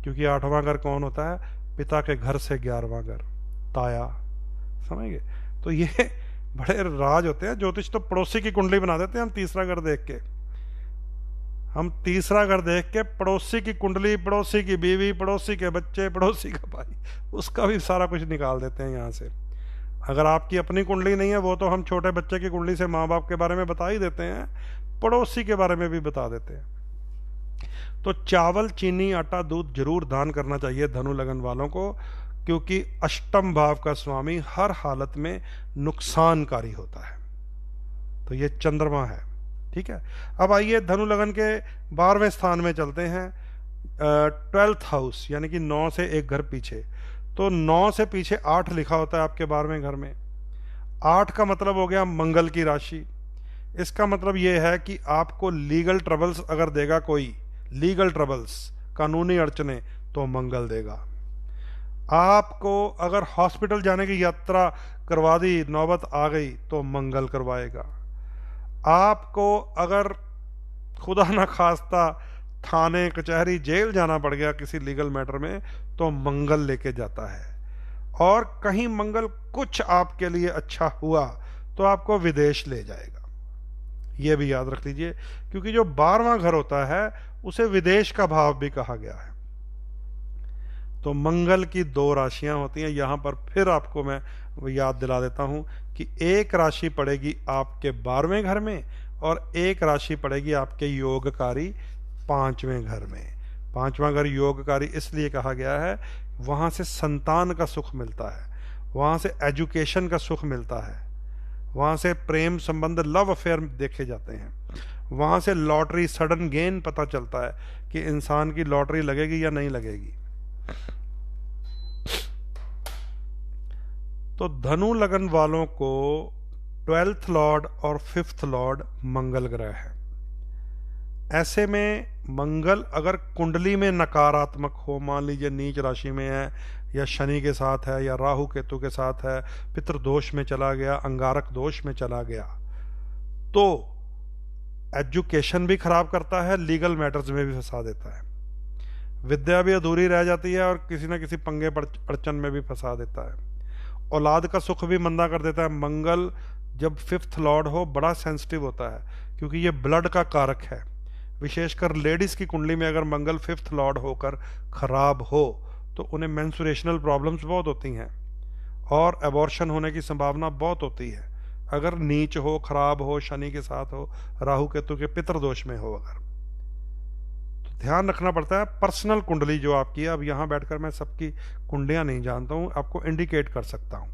क्योंकि 8वां घर कौन होता है? पिता के घर से 11वां घर, ताया। समझ गए? तो ये बड़े राज होते हैं। ज्योतिष तो पड़ोसी की कुंडली बना देते हैं हम तीसरा घर देख के। हम तीसरा घर देख के पड़ोसी की कुंडली, पड़ोसी की बीवी, पड़ोसी के बच्चे, पड़ोसी का भाई, उसका भी सारा कुछ निकाल देते हैं यहाँ से। अगर आपकी अपनी कुंडली नहीं है, वो तो हम छोटे बच्चे की कुंडली से माँ बाप के बारे में बता ही देते हैं, पड़ोसी के बारे में भी बता देते हैं। तो चावल, चीनी, आटा, दूध जरूर दान करना चाहिए धनु लगन वालों को, क्योंकि अष्टम भाव का स्वामी हर हालत में नुकसानकारी होता है। तो ये चंद्रमा है। ठीक है। अब आइए धनु लगन के 12वें स्थान में चलते हैं, 12th हाउस, यानी कि 9 से एक घर पीछे। तो 9 से पीछे 8 लिखा होता है आपके 12वें घर में। 8 का मतलब हो गया मंगल की राशि। इसका मतलब यह है कि आपको लीगल ट्रबल्स अगर देगा कोई, लीगल ट्रबल्स, कानूनी अड़चने, तो मंगल देगा। आपको अगर हॉस्पिटल जाने की यात्रा करवा दी, नौबत आ गई, तो मंगल करवाएगा। आपको अगर खुदा ना खास्ता थाने, कचहरी, जेल जाना पड़ गया किसी लीगल मैटर में, तो मंगल लेके जाता है। और कहीं मंगल कुछ आपके लिए अच्छा हुआ तो आपको विदेश ले जाएगा। यह भी याद रख लीजिए, क्योंकि जो 12वां घर होता है उसे विदेश का भाव भी कहा गया है। तो मंगल की 2 राशियां होती हैं। यहाँ पर फिर आपको मैं याद दिला देता हूँ कि एक राशि पड़ेगी आपके 12वें घर में और एक राशि पड़ेगी आपके योगकारी 5वें घर में। 5वां घर योगकारी इसलिए कहा गया है, वहाँ से संतान का सुख मिलता है, वहाँ से एजुकेशन का सुख मिलता है, वहाँ से प्रेम संबंध लव अफेयर देखे जाते हैं, वहाँ से लॉटरी सडन गेन पता चलता है कि इंसान की लॉटरी लगेगी या नहीं लगेगी। तो धनु लगन वालों को 12th लॉर्ड और 5th लॉर्ड मंगल ग्रह है। ऐसे में मंगल अगर कुंडली में नकारात्मक हो, मान लीजिए नीच राशि में है या शनि के साथ है या राहु केतु के साथ है, पितृदोष में चला गया, अंगारक दोष में चला गया, तो एजुकेशन भी खराब करता है, लीगल मैटर्स में भी फंसा देता है, विद्या भी अधूरी रह जाती है और किसी न किसी पंगे अड़चन में भी फंसा देता है, औलाद का सुख भी मंदा कर देता है। मंगल जब 5th लॉर्ड हो बड़ा सेंसिटिव होता है, क्योंकि ये ब्लड का कारक है। विशेषकर लेडीज की कुंडली में अगर मंगल 5th लॉर्ड होकर खराब हो तो उन्हें मेंस्ट्रुएशनल प्रॉब्लम्स बहुत होती हैं और एबॉर्शन होने की संभावना बहुत होती है अगर नीच हो, खराब हो, शनि के साथ हो, राहु केतु के पितृदोष में हो अगर। तो ध्यान रखना पड़ता है पर्सनल कुंडली जो आपकी है। अब यहाँ बैठकर मैं सबकी कुंडलियाँ नहीं जानता हूँ, आपको इंडिकेट कर सकता हूँ।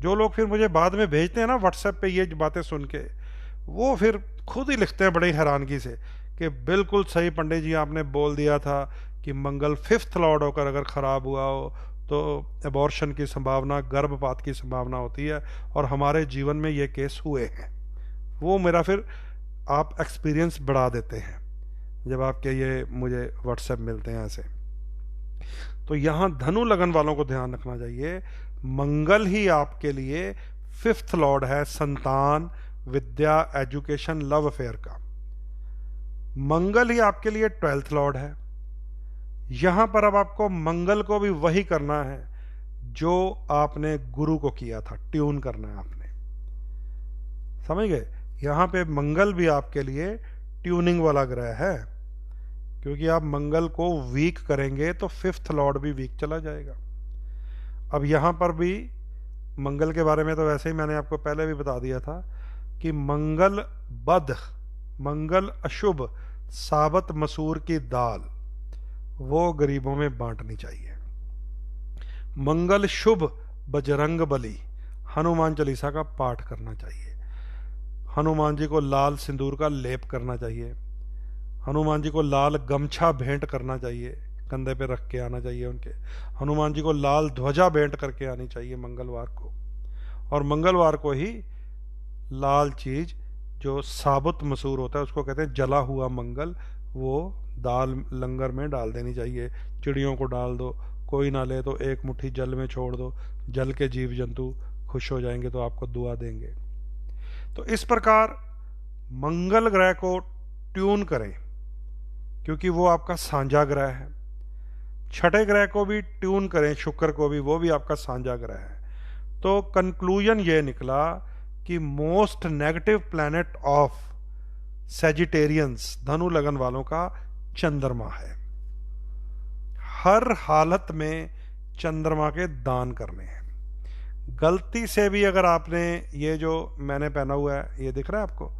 जो लोग फिर मुझे बाद में भेजते हैं ना व्हाट्सएप पे ये बातें सुन के, वो फिर खुद ही लिखते हैं बड़ी हैरानगी से कि बिल्कुल सही पंडित जी, आपने बोल दिया था कि मंगल 5th लॉर्ड होकर अगर खराब हुआ हो तो एबॉर्शन की संभावना, गर्भपात की संभावना होती है, और हमारे जीवन में ये केस हुए हैं। वो मेरा फिर आप एक्सपीरियंस बढ़ा देते हैं जब आपके ये मुझे व्हाट्सएप मिलते हैं ऐसे। तो यहाँ धनु लगन वालों को ध्यान रखना चाहिए, मंगल ही आपके लिए 5th लॉर्ड है संतान, विद्या, एजुकेशन, लव अफेयर का। मंगल ही आपके लिए 12th लॉर्ड है। यहां पर अब आपको मंगल को भी वही करना है जो आपने गुरु को किया था, ट्यून करना है आपने, समझ गए। यहां पे मंगल भी आपके लिए ट्यूनिंग वाला ग्रह है, क्योंकि आप मंगल को वीक करेंगे तो 5th लॉर्ड भी वीक चला जाएगा। अब यहां पर भी मंगल के बारे में तो वैसे ही मैंने आपको पहले भी बता दिया था कि मंगल बद, मंगल अशुभ साबत मसूर की दाल वो गरीबों में बांटनी चाहिए। मंगल शुभ बजरंग बली, हनुमान चालीसा का पाठ करना चाहिए। हनुमान जी को लाल सिंदूर का लेप करना चाहिए। हनुमान जी को लाल गमछा भेंट करना चाहिए, कंधे पे रख के आना चाहिए उनके। हनुमान जी को लाल ध्वजा भेंट करके आनी चाहिए मंगलवार को। और मंगलवार को ही लाल चीज जो साबुत मसूर होता है, उसको कहते हैं जला हुआ मंगल, वो दाल लंगर में डाल देनी चाहिए। चिड़ियों को डाल दो, कोई ना ले तो एक मुट्ठी जल में छोड़ दो, जल के जीव जंतु खुश हो जाएंगे तो आपको दुआ देंगे। तो इस प्रकार मंगल ग्रह को ट्यून करें, क्योंकि वो आपका साझा ग्रह है। छठे ग्रह को भी ट्यून करें, शुक्र को भी, वो भी आपका साझा ग्रह है। तो कंक्लूजन ये निकला कि most negative planet of Sagittarians, धनु लगन वालों का चंद्रमा है। हर हालत में चंद्रमा के दान करने हैं। गलती से भी अगर आपने ये जो मैंने पहना हुआ है, ये दिख रहा है आपको,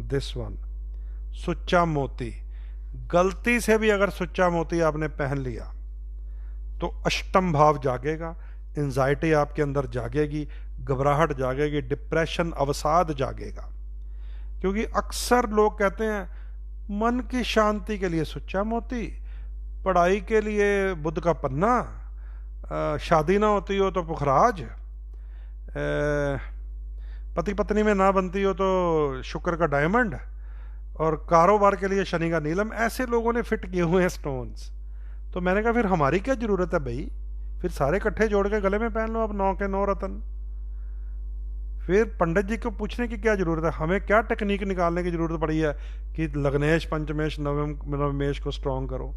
दिस वन, सुच्चा मोती, गलती से भी अगर सुच्चा मोती आपने पहन लिया तो अष्टम भाव जागेगा, एंजाइटी आपके अंदर जागेगी, घबराहट जागेगी, डिप्रेशन, अवसाद जागेगा। क्योंकि अक्सर लोग कहते हैं मन की शांति के लिए सुच्चा मोती, पढ़ाई के लिए बुध का पन्ना, शादी ना होती हो तो पुखराज, पति पत्नी में ना बनती हो तो शुक्र का डायमंड, और कारोबार के लिए शनि का नीलम। ऐसे लोगों ने फिट किए हुए हैं स्टोन्स। तो मैंने कहा फिर हमारी क्या जरूरत है भाई, फिर सारे इकट्ठे जोड़ के गले में पहन लो आप 9 के 9 रतन। फिर पंडित जी को पूछने की क्या जरूरत है, हमें क्या टेक्निक निकालने की जरूरत पड़ी है कि लग्नेश, पंचमेश, नवमेश को स्ट्रॉन्ग करो।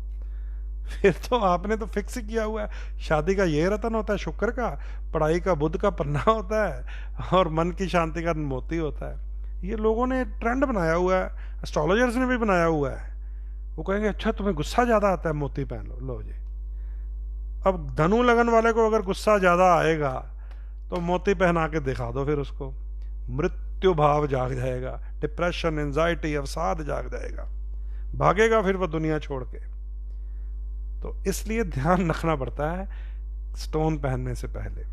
फिर तो आपने तो फिक्स ही किया हुआ है, शादी का ये रतन होता है शुक्र का, पढ़ाई का बुध का पन्ना होता है, और मन की शांति का मोती होता है। ये लोगों ने ट्रेंड बनाया हुआ है, एस्ट्रोलॉजर्स ने भी बनाया हुआ है। वो कहेंगे अच्छा तुम्हें गुस्सा ज्यादा आता है, मोती पहन लो, लो जी। अब धनु लगन वाले को अगर गुस्सा ज्यादा आएगा तो मोती पहना के दिखा दो, फिर उसको मृत्यु भाव जाग जाएगा, डिप्रेशन, एंजाइटी, अवसाद जाग जाएगा, भागेगा फिर वो दुनिया छोड़ के। तो इसलिए ध्यान रखना पड़ता है स्टोन पहनने से पहले।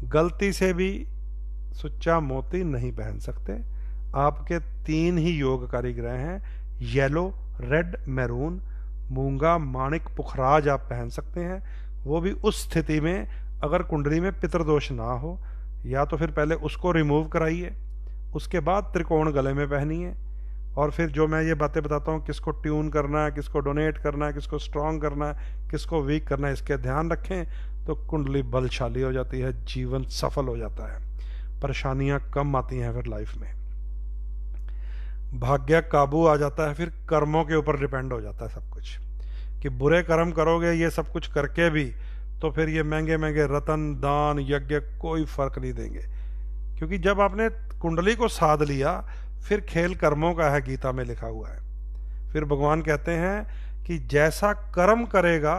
गलती से भी सुच्चा मोती नहीं पहन सकते। आपके 3 ही योगकारी ग्रह हैं, येलो, रेड, मैरून। मूंगा, माणिक, पुखराज आप पहन सकते हैं, वो भी उस स्थिति में अगर कुंडली में पितृदोष ना हो, या तो फिर पहले उसको रिमूव कराइए, उसके बाद त्रिकोण गले में पहनिए। और फिर जो मैं ये बातें बताता हूँ, किसको ट्यून करना है, किसको डोनेट करना है, किसको स्ट्रांग करना है, किसको वीक करना है, इसके ध्यान रखें तो कुंडली बलशाली हो जाती है, जीवन सफल हो जाता है, परेशानियां कम आती हैं फिर लाइफ में, भाग्य काबू आ जाता है, फिर कर्मों के ऊपर डिपेंड हो जाता है सब कुछ, कि बुरे कर्म करोगे ये सब कुछ करके भी तो फिर ये महंगे महंगे रतन, दान, यज्ञ कोई फर्क नहीं देंगे। क्योंकि जब आपने कुंडली को साध लिया फिर खेल कर्मों का है, गीता में लिखा हुआ है। फिर भगवान कहते हैं कि जैसा कर्म करेगा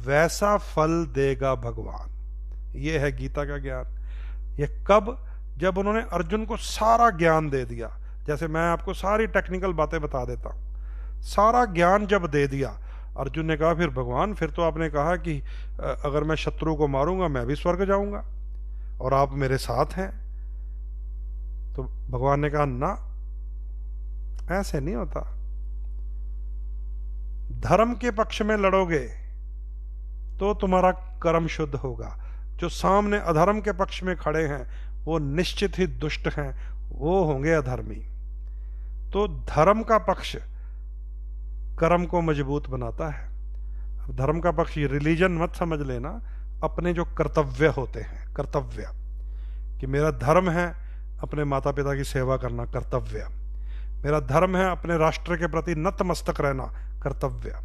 वैसा फल देगा भगवान। ये है गीता का ज्ञान। ये कब? जब उन्होंने अर्जुन को सारा ज्ञान दे दिया। जैसे मैं आपको सारी टेक्निकल बातें बता देता हूं, सारा ज्ञान जब दे दिया, अर्जुन ने कहा फिर भगवान, फिर तो आपने कहा कि अगर मैं शत्रु को मारूंगा मैं भी स्वर्ग जाऊंगा और आप मेरे साथ हैं। तो भगवान ने कहा ना, ऐसे नहीं होता। धर्म के पक्ष में लड़ोगे तो तुम्हारा कर्म शुद्ध होगा। जो सामने अधर्म के पक्ष में खड़े हैं वो निश्चित ही दुष्ट हैं, वो होंगे अधर्मी। तो धर्म का पक्ष कर्म को मजबूत बनाता है। अब धर्म का पक्ष ये रिलीजन मत समझ लेना, अपने जो कर्तव्य होते हैं, कर्तव्य, कि मेरा धर्म है अपने माता पिता की सेवा करना, कर्तव्य। मेरा धर्म है अपने राष्ट्र के प्रति नतमस्तक रहना, कर्तव्य।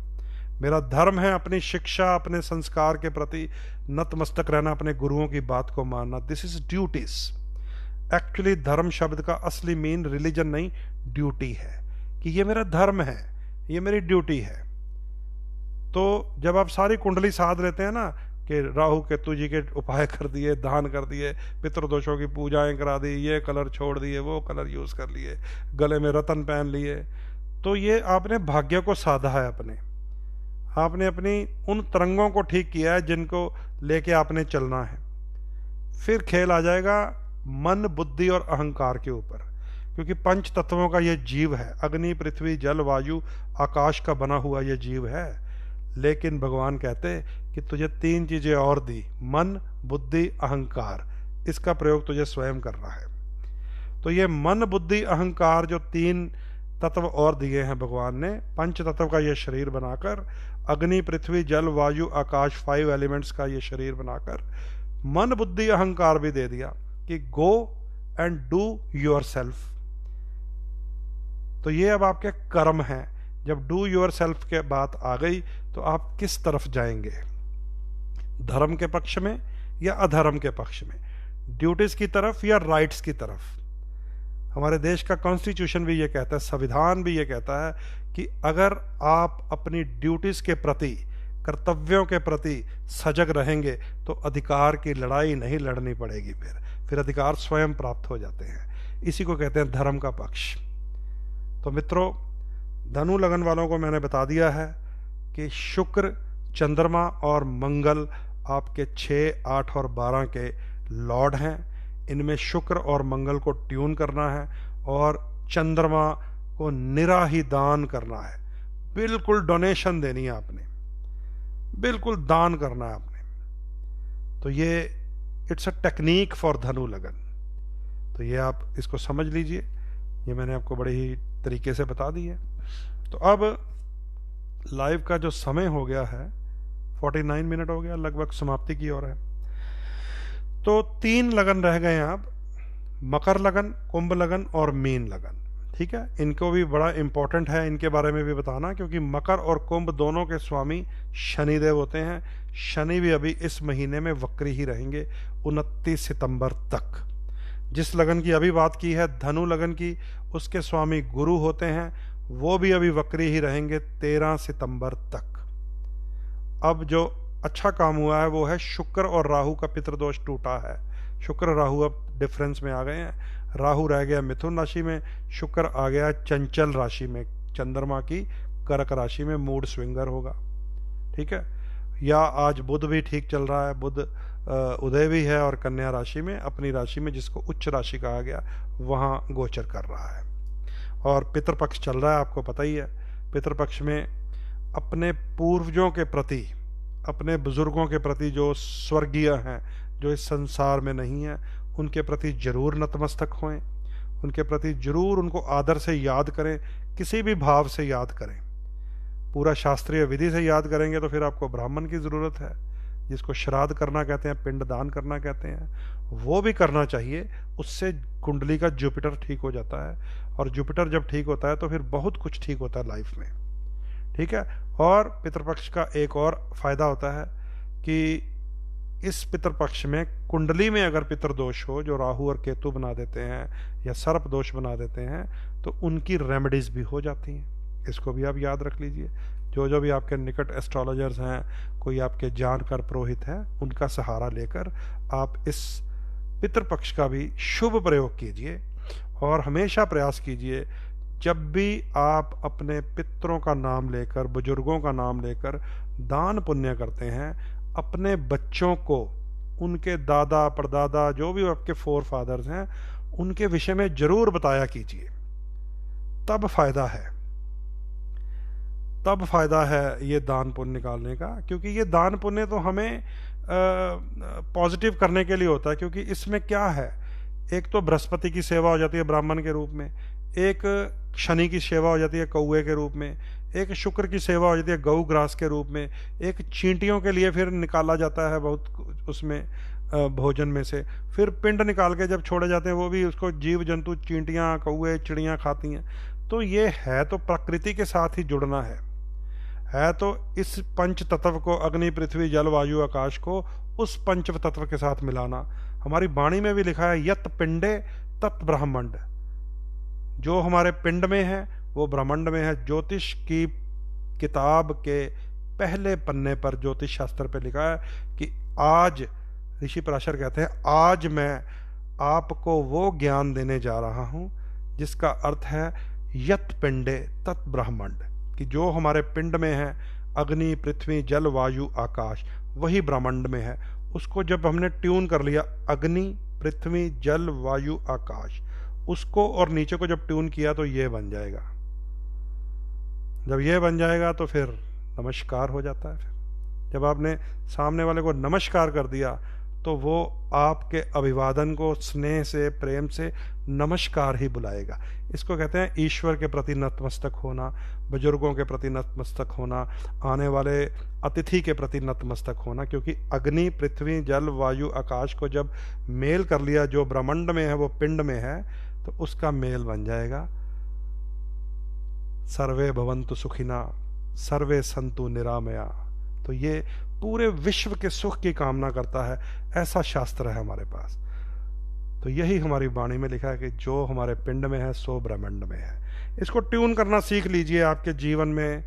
मेरा धर्म है अपनी शिक्षा, अपने संस्कार के प्रति नतमस्तक रहना, अपने गुरुओं की बात को मानना। This is duties. एक्चुअली धर्म शब्द का असली मीन रिलीजन नहीं, ड्यूटी है, कि ये मेरा धर्म है, ये मेरी ड्यूटी है। तो जब आप सारी कुंडली साध लेते हैं ना, कि राहु केतु जी के उपाय कर दिए, दान कर दिए, पितृदोषों की पूजाएं करा दी, ये कलर छोड़ दिए, वो कलर यूज कर लिए, गले में रतन पहन लिए, तो ये आपने भाग्य को साधा है अपने। आपने अपनी उन तरंगों को ठीक किया है जिनको लेके आपने चलना है। फिर खेल आ जाएगा मन, बुद्धि और अहंकार के ऊपर, क्योंकि पंच तत्वों का ये जीव है, अग्नि, पृथ्वी, जल, वायु, आकाश का बना हुआ ये जीव है। लेकिन भगवान कहते कि तुझे 3 चीजें और दी, मन, बुद्धि, अहंकार, इसका प्रयोग तुझे स्वयं करना है। तो ये मन, बुद्धि, अहंकार जो 3 तत्व और दिए हैं भगवान ने, पंच तत्व का ये शरीर बनाकर, अग्नि, पृथ्वी, जल, वायु, आकाश, 5 एलिमेंट्स का ये शरीर बनाकर, मन, बुद्धि, अहंकार भी दे दिया कि go and do your self. तो ये अब आपके कर्म हैं। जब डू योर सेल्फ के बात आ गई तो आप किस तरफ जाएंगे, धर्म के पक्ष में या अधर्म के पक्ष में, ड्यूटीज की तरफ या राइट्स की तरफ। हमारे देश का कॉन्स्टिट्यूशन भी ये कहता है, संविधान भी ये कहता है कि अगर आप अपनी ड्यूटीज के प्रति, कर्तव्यों के प्रति सजग रहेंगे तो अधिकार की लड़ाई नहीं लड़नी पड़ेगी, फिर अधिकार स्वयं प्राप्त हो जाते हैं। इसी को कहते हैं धर्म का पक्ष। तो मित्रों, धनु लगन वालों को मैंने बता दिया है कि शुक्र, चंद्रमा और मंगल आपके 6, 8 और 12 के लॉर्ड हैं। इनमें शुक्र और मंगल को ट्यून करना है और चंद्रमा को निरा ही दान करना है। बिल्कुल डोनेशन देनी है आपने, बिल्कुल दान करना है आपने। तो ये इट्स अ टेक्निक फॉर धनु लगन। तो ये आप इसको समझ लीजिए, ये मैंने आपको बड़े ही तरीके से बता दी है। तो अब लाइव का जो समय हो गया है 49 मिनट हो गया, लगभग समाप्ति की ओर है। तो 3 लगन रह गए हैं अब, मकर लगन, कुंभ लगन और मीन लगन। ठीक है, इनको भी बड़ा इंपॉर्टेंट है इनके बारे में भी बताना, क्योंकि मकर और कुंभ दोनों के स्वामी शनिदेव होते हैं। शनि भी अभी इस महीने में वक्री ही रहेंगे 29 सितंबर तक। जिस लगन की अभी बात की है धनु लगन की, उसके स्वामी गुरु होते हैं, वो भी अभी वक्री ही रहेंगे 13 सितंबर तक। अब जो अच्छा काम हुआ है वो है शुक्र और राहु का पितृदोष टूटा है। शुक्र राहु अब डिफरेंस में आ गए हैं। राहु रह गया मिथुन राशि में, शुक्र आ गया चंचल राशि में, चंद्रमा की कर्क राशि में, मूड स्विंगर होगा। ठीक है। या आज बुध भी ठीक चल रहा है, बुध उदय भी है और कन्या राशि में, अपनी राशि में जिसको उच्च राशि कहा गया वहां गोचर कर रहा है। और पितृपक्ष चल रहा है, आपको पता ही है। पितृपक्ष में अपने पूर्वजों के प्रति, अपने बुजुर्गों के प्रति जो स्वर्गीय हैं, जो इस संसार में नहीं है, उनके प्रति जरूर नतमस्तक होएं, उनके प्रति जरूर उनको आदर से याद करें, किसी भी भाव से याद करें। पूरा शास्त्रीय विधि से याद करेंगे तो फिर आपको ब्राह्मण की जरूरत है, जिसको श्राद्ध करना कहते हैं, पिंड दान करना कहते हैं, वो भी करना चाहिए। उससे कुंडली का जुपिटर ठीक हो जाता है, और जुपिटर जब ठीक होता है तो फिर बहुत कुछ ठीक होता है लाइफ में। ठीक है। और पितृपक्ष का एक और फायदा होता है कि इस पितृपक्ष में कुंडली में अगर पितृदोष हो, जो राहु और केतु बना देते हैं या सर्प दोष बना देते हैं, तो उनकी रेमेडीज भी हो जाती हैं। इसको भी आप याद रख लीजिए। जो भी आपके निकट एस्ट्रोलॉजर्स हैं, कोई आपके जानकार पुरोहित हैं, उनका सहारा लेकर आप इस पितृपक्ष का भी शुभ प्रयोग कीजिए। और हमेशा प्रयास कीजिए, जब भी आप अपने पितरों का नाम लेकर, बुजुर्गों का नाम लेकर दान पुण्य करते हैं, अपने बच्चों को उनके दादा परदादा, जो भी आपके फोर फादर्स हैं, उनके विषय में जरूर बताया कीजिए। तब फायदा है, तब फायदा है ये दान पुण्य निकालने का। क्योंकि ये दान पुण्य तो हमें पॉजिटिव करने के लिए होता है। क्योंकि इसमें क्या है, एक तो बृहस्पति की सेवा हो जाती है ब्राह्मण के रूप में, एक शनि की सेवा हो जाती है कौए के रूप में, एक शुक्र की सेवा हो जाती है गौ ग्रास के रूप में, एक चींटियों के लिए फिर निकाला जाता है बहुत उसमें भोजन में से, फिर पिंड निकाल के जब छोड़े जाते हैं वो भी उसको जीव जंतु, चींटियां, कौए, चिड़ियां खाती हैं। तो ये है तो प्रकृति के साथ ही जुड़ना है तो इस पंच तत्व को, अग्नि पृथ्वी जल वायु आकाश को, उस पंच तत्व के साथ मिलाना। हमारी वाणी में भी लिखा है, यत पिंडे तत् ब्रह्मांड। जो हमारे पिंड में है वो ब्रह्मांड में है। ज्योतिष की किताब के पहले पन्ने पर ज्योतिष शास्त्र पे लिखा है कि आज, ऋषि पराशर कहते हैं, आज मैं आपको वो ज्ञान देने जा रहा हूं जिसका अर्थ है यत पिंडे तत् ब्रह्मांड, कि जो हमारे पिंड में है, अग्नि पृथ्वी जल वायु आकाश, वही ब्रह्मांड में है। उसको जब हमने ट्यून कर लिया, अग्नि पृथ्वी जल वायु आकाश, उसको और नीचे को जब ट्यून किया तो ये बन जाएगा। जब ये बन जाएगा तो फिर नमस्कार हो जाता है। फिर जब आपने सामने वाले को नमस्कार कर दिया तो वो आपके अभिवादन को स्नेह से, प्रेम से नमस्कार ही बुलाएगा। इसको कहते हैं ईश्वर के प्रति नतमस्तक होना, बुजुर्गों के प्रति नतमस्तक होना, आने वाले अतिथि के प्रति नतमस्तक होना। क्योंकि अग्नि पृथ्वी जल वायु आकाश को जब मेल कर लिया, जो ब्रह्मांड में है वो पिंड में है, तो उसका मेल बन जाएगा सर्वे भवन्तु सुखिना सर्वे सन्तु निरामया। तो ये पूरे विश्व के सुख की कामना करता है, ऐसा शास्त्र है हमारे पास। तो यही हमारी वाणी में लिखा है कि जो हमारे पिंड में है सो ब्रह्मांड में है। इसको ट्यून करना सीख लीजिए, आपके जीवन में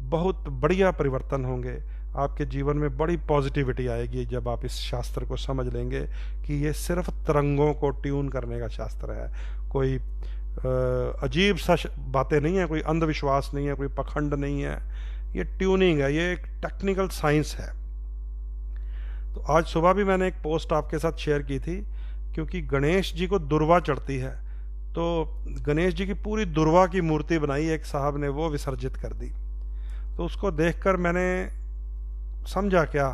बहुत बढ़िया परिवर्तन होंगे, आपके जीवन में बड़ी पॉजिटिविटी आएगी जब आप इस शास्त्र को समझ लेंगे कि ये सिर्फ तरंगों को ट्यून करने का शास्त्र है। कोई अजीब सा बातें नहीं है, कोई अंधविश्वास नहीं है, कोई पखंड नहीं है, ये ट्यूनिंग है, ये एक टेक्निकल साइंस है। तो आज सुबह भी मैंने एक पोस्ट आपके साथ शेयर की थी, क्योंकि गणेश जी को दुर्वा चढ़ती है, तो गणेश जी की पूरी दुर्वा की मूर्ति बनाई एक साहब ने, वो विसर्जित कर दी। तो उसको देखकर मैंने समझा क्या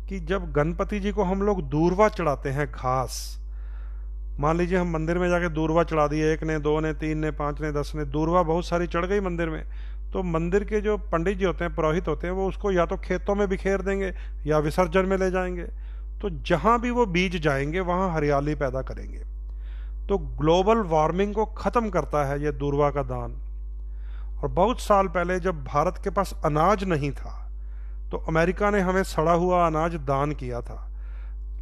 कि जब गणपति जी को हम लोग दूर्वा चढ़ाते हैं, घास, मान लीजिए हम मंदिर में जाके दूर्वा चढ़ा दिए, 1 ने 2 ने 3 ने 5 ने 10 ने, दूर्वा बहुत सारी चढ़ गई मंदिर में, तो मंदिर के जो पंडित जी होते हैं, पुरोहित होते हैं, वो उसको या तो खेतों में बिखेर देंगे या विसर्जन में ले जाएंगे। तो जहां भी वो बीज जाएंगे वहां हरियाली पैदा करेंगे। तो ग्लोबल वार्मिंग को खत्म करता है ये दूर्वा का दान। और बहुत साल पहले जब भारत के पास अनाज नहीं था तो अमेरिका ने हमें सड़ा हुआ अनाज दान किया था,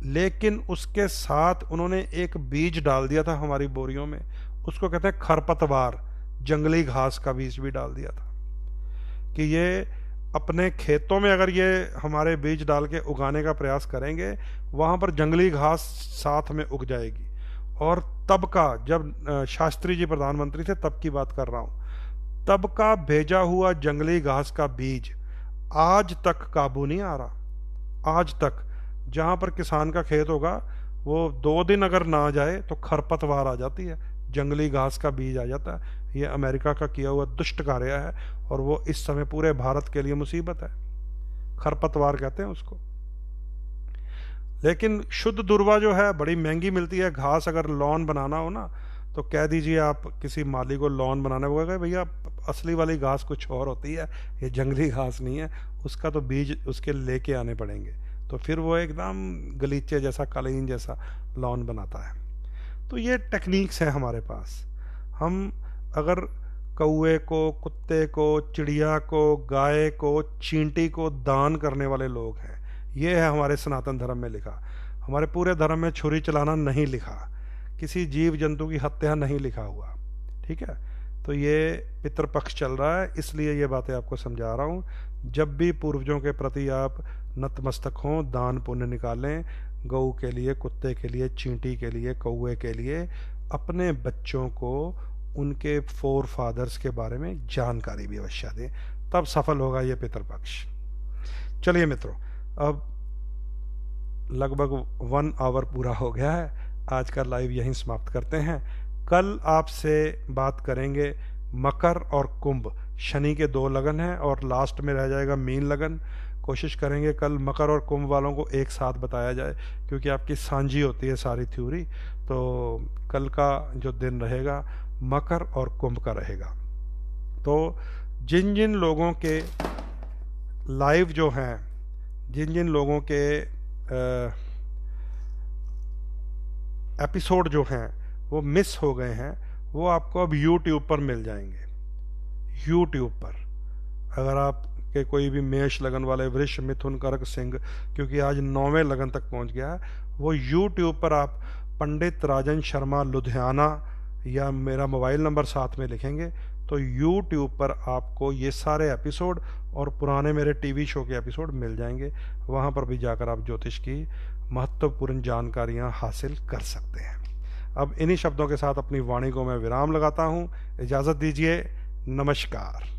लेकिन उसके साथ उन्होंने एक बीज डाल दिया था हमारी बोरियों में, उसको कहते हैं खरपतवार, जंगली घास का बीज भी डाल दिया था कि ये अपने खेतों में अगर ये हमारे बीज डाल के उगाने का प्रयास करेंगे, वहाँ पर जंगली घास साथ में उग जाएगी। और तब का, जब शास्त्री जी प्रधानमंत्री थे तब की बात कर रहा हूँ, तब का भेजा हुआ जंगली घास का बीज आज तक काबू नहीं आ रहा। आज तक जहाँ पर किसान का खेत होगा, वो 2 दिन अगर ना जाए तो खरपतवार आ जाती है, जंगली घास का बीज आ जाता है। ये अमेरिका का किया हुआ दुष्ट कार्य है, और वो इस समय पूरे भारत के लिए मुसीबत है। खरपतवार कहते हैं उसको। लेकिन शुद्ध दुर्वा जो है बड़ी महंगी मिलती है। घास अगर लॉन बनाना हो ना, तो कह दीजिए आप किसी माली को लॉन बनाना होगा, भैया असली वाली घास कुछ और होती है, ये जंगली घास नहीं है, उसका तो बीज उसके लेके आने पड़ेंगे, तो फिर वो एकदम गलीचे जैसा, कालीन जैसा लॉन बनाता है। तो ये टेक्निक्स हैं हमारे पास। हम अगर कौए को, कुत्ते को, चिड़िया को, गाय को, चींटी को दान करने वाले लोग हैं, ये है हमारे सनातन धर्म में लिखा। हमारे पूरे धर्म में छुरी चलाना नहीं लिखा, किसी जीव जंतु की हत्या नहीं लिखा हुआ, ठीक है। तो ये पितृपक्ष चल रहा है, इसलिए ये बातें आपको समझा रहा हूँ। जब भी पूर्वजों के प्रति आप नतमस्तक हों, दान पुण्य निकालें, गऊ के लिए, कुत्ते के लिए, चींटी के लिए, कौए के लिए, अपने बच्चों को उनके फोर फादर्स के बारे में जानकारी भी अवश्य दें, तब सफल होगा ये पितृपक्ष। चलिए मित्रों, अब लगभग 1 आवर पूरा हो गया है, आज का लाइव यहीं समाप्त करते हैं। कल आपसे बात करेंगे मकर और कुंभ, शनि के 2 लगन हैं, और लास्ट में रह जाएगा मीन लगन। कोशिश करेंगे कल मकर और कुंभ वालों को एक साथ बताया जाए, क्योंकि आपकी सांझी होती है सारी थ्योरी। तो कल का जो दिन रहेगा मकर और कुंभ का रहेगा। तो जिन जिन लोगों के लाइव जो हैं, जिन जिन लोगों के एपिसोड जो हैं वो मिस हो गए हैं, वो आपको अब YouTube पर मिल जाएंगे। YouTube पर अगर आप के कोई भी मेष लगन वाले, वृष, मिथुन, कर्क, सिंह, क्योंकि आज 9वें लगन तक पहुंच गया है, वो YouTube पर आप पंडित राजन शर्मा लुधियाना या मेरा मोबाइल नंबर साथ में लिखेंगे, तो YouTube पर आपको ये सारे एपिसोड और पुराने मेरे टीवी शो के एपिसोड मिल जाएंगे। वहाँ पर भी जाकर आप ज्योतिष की महत्वपूर्ण जानकारियाँ हासिल कर सकते हैं। अब इन्हीं शब्दों के साथ अपनी वाणी को मैं विराम लगाता हूँ। इजाज़त दीजिए, नमस्कार।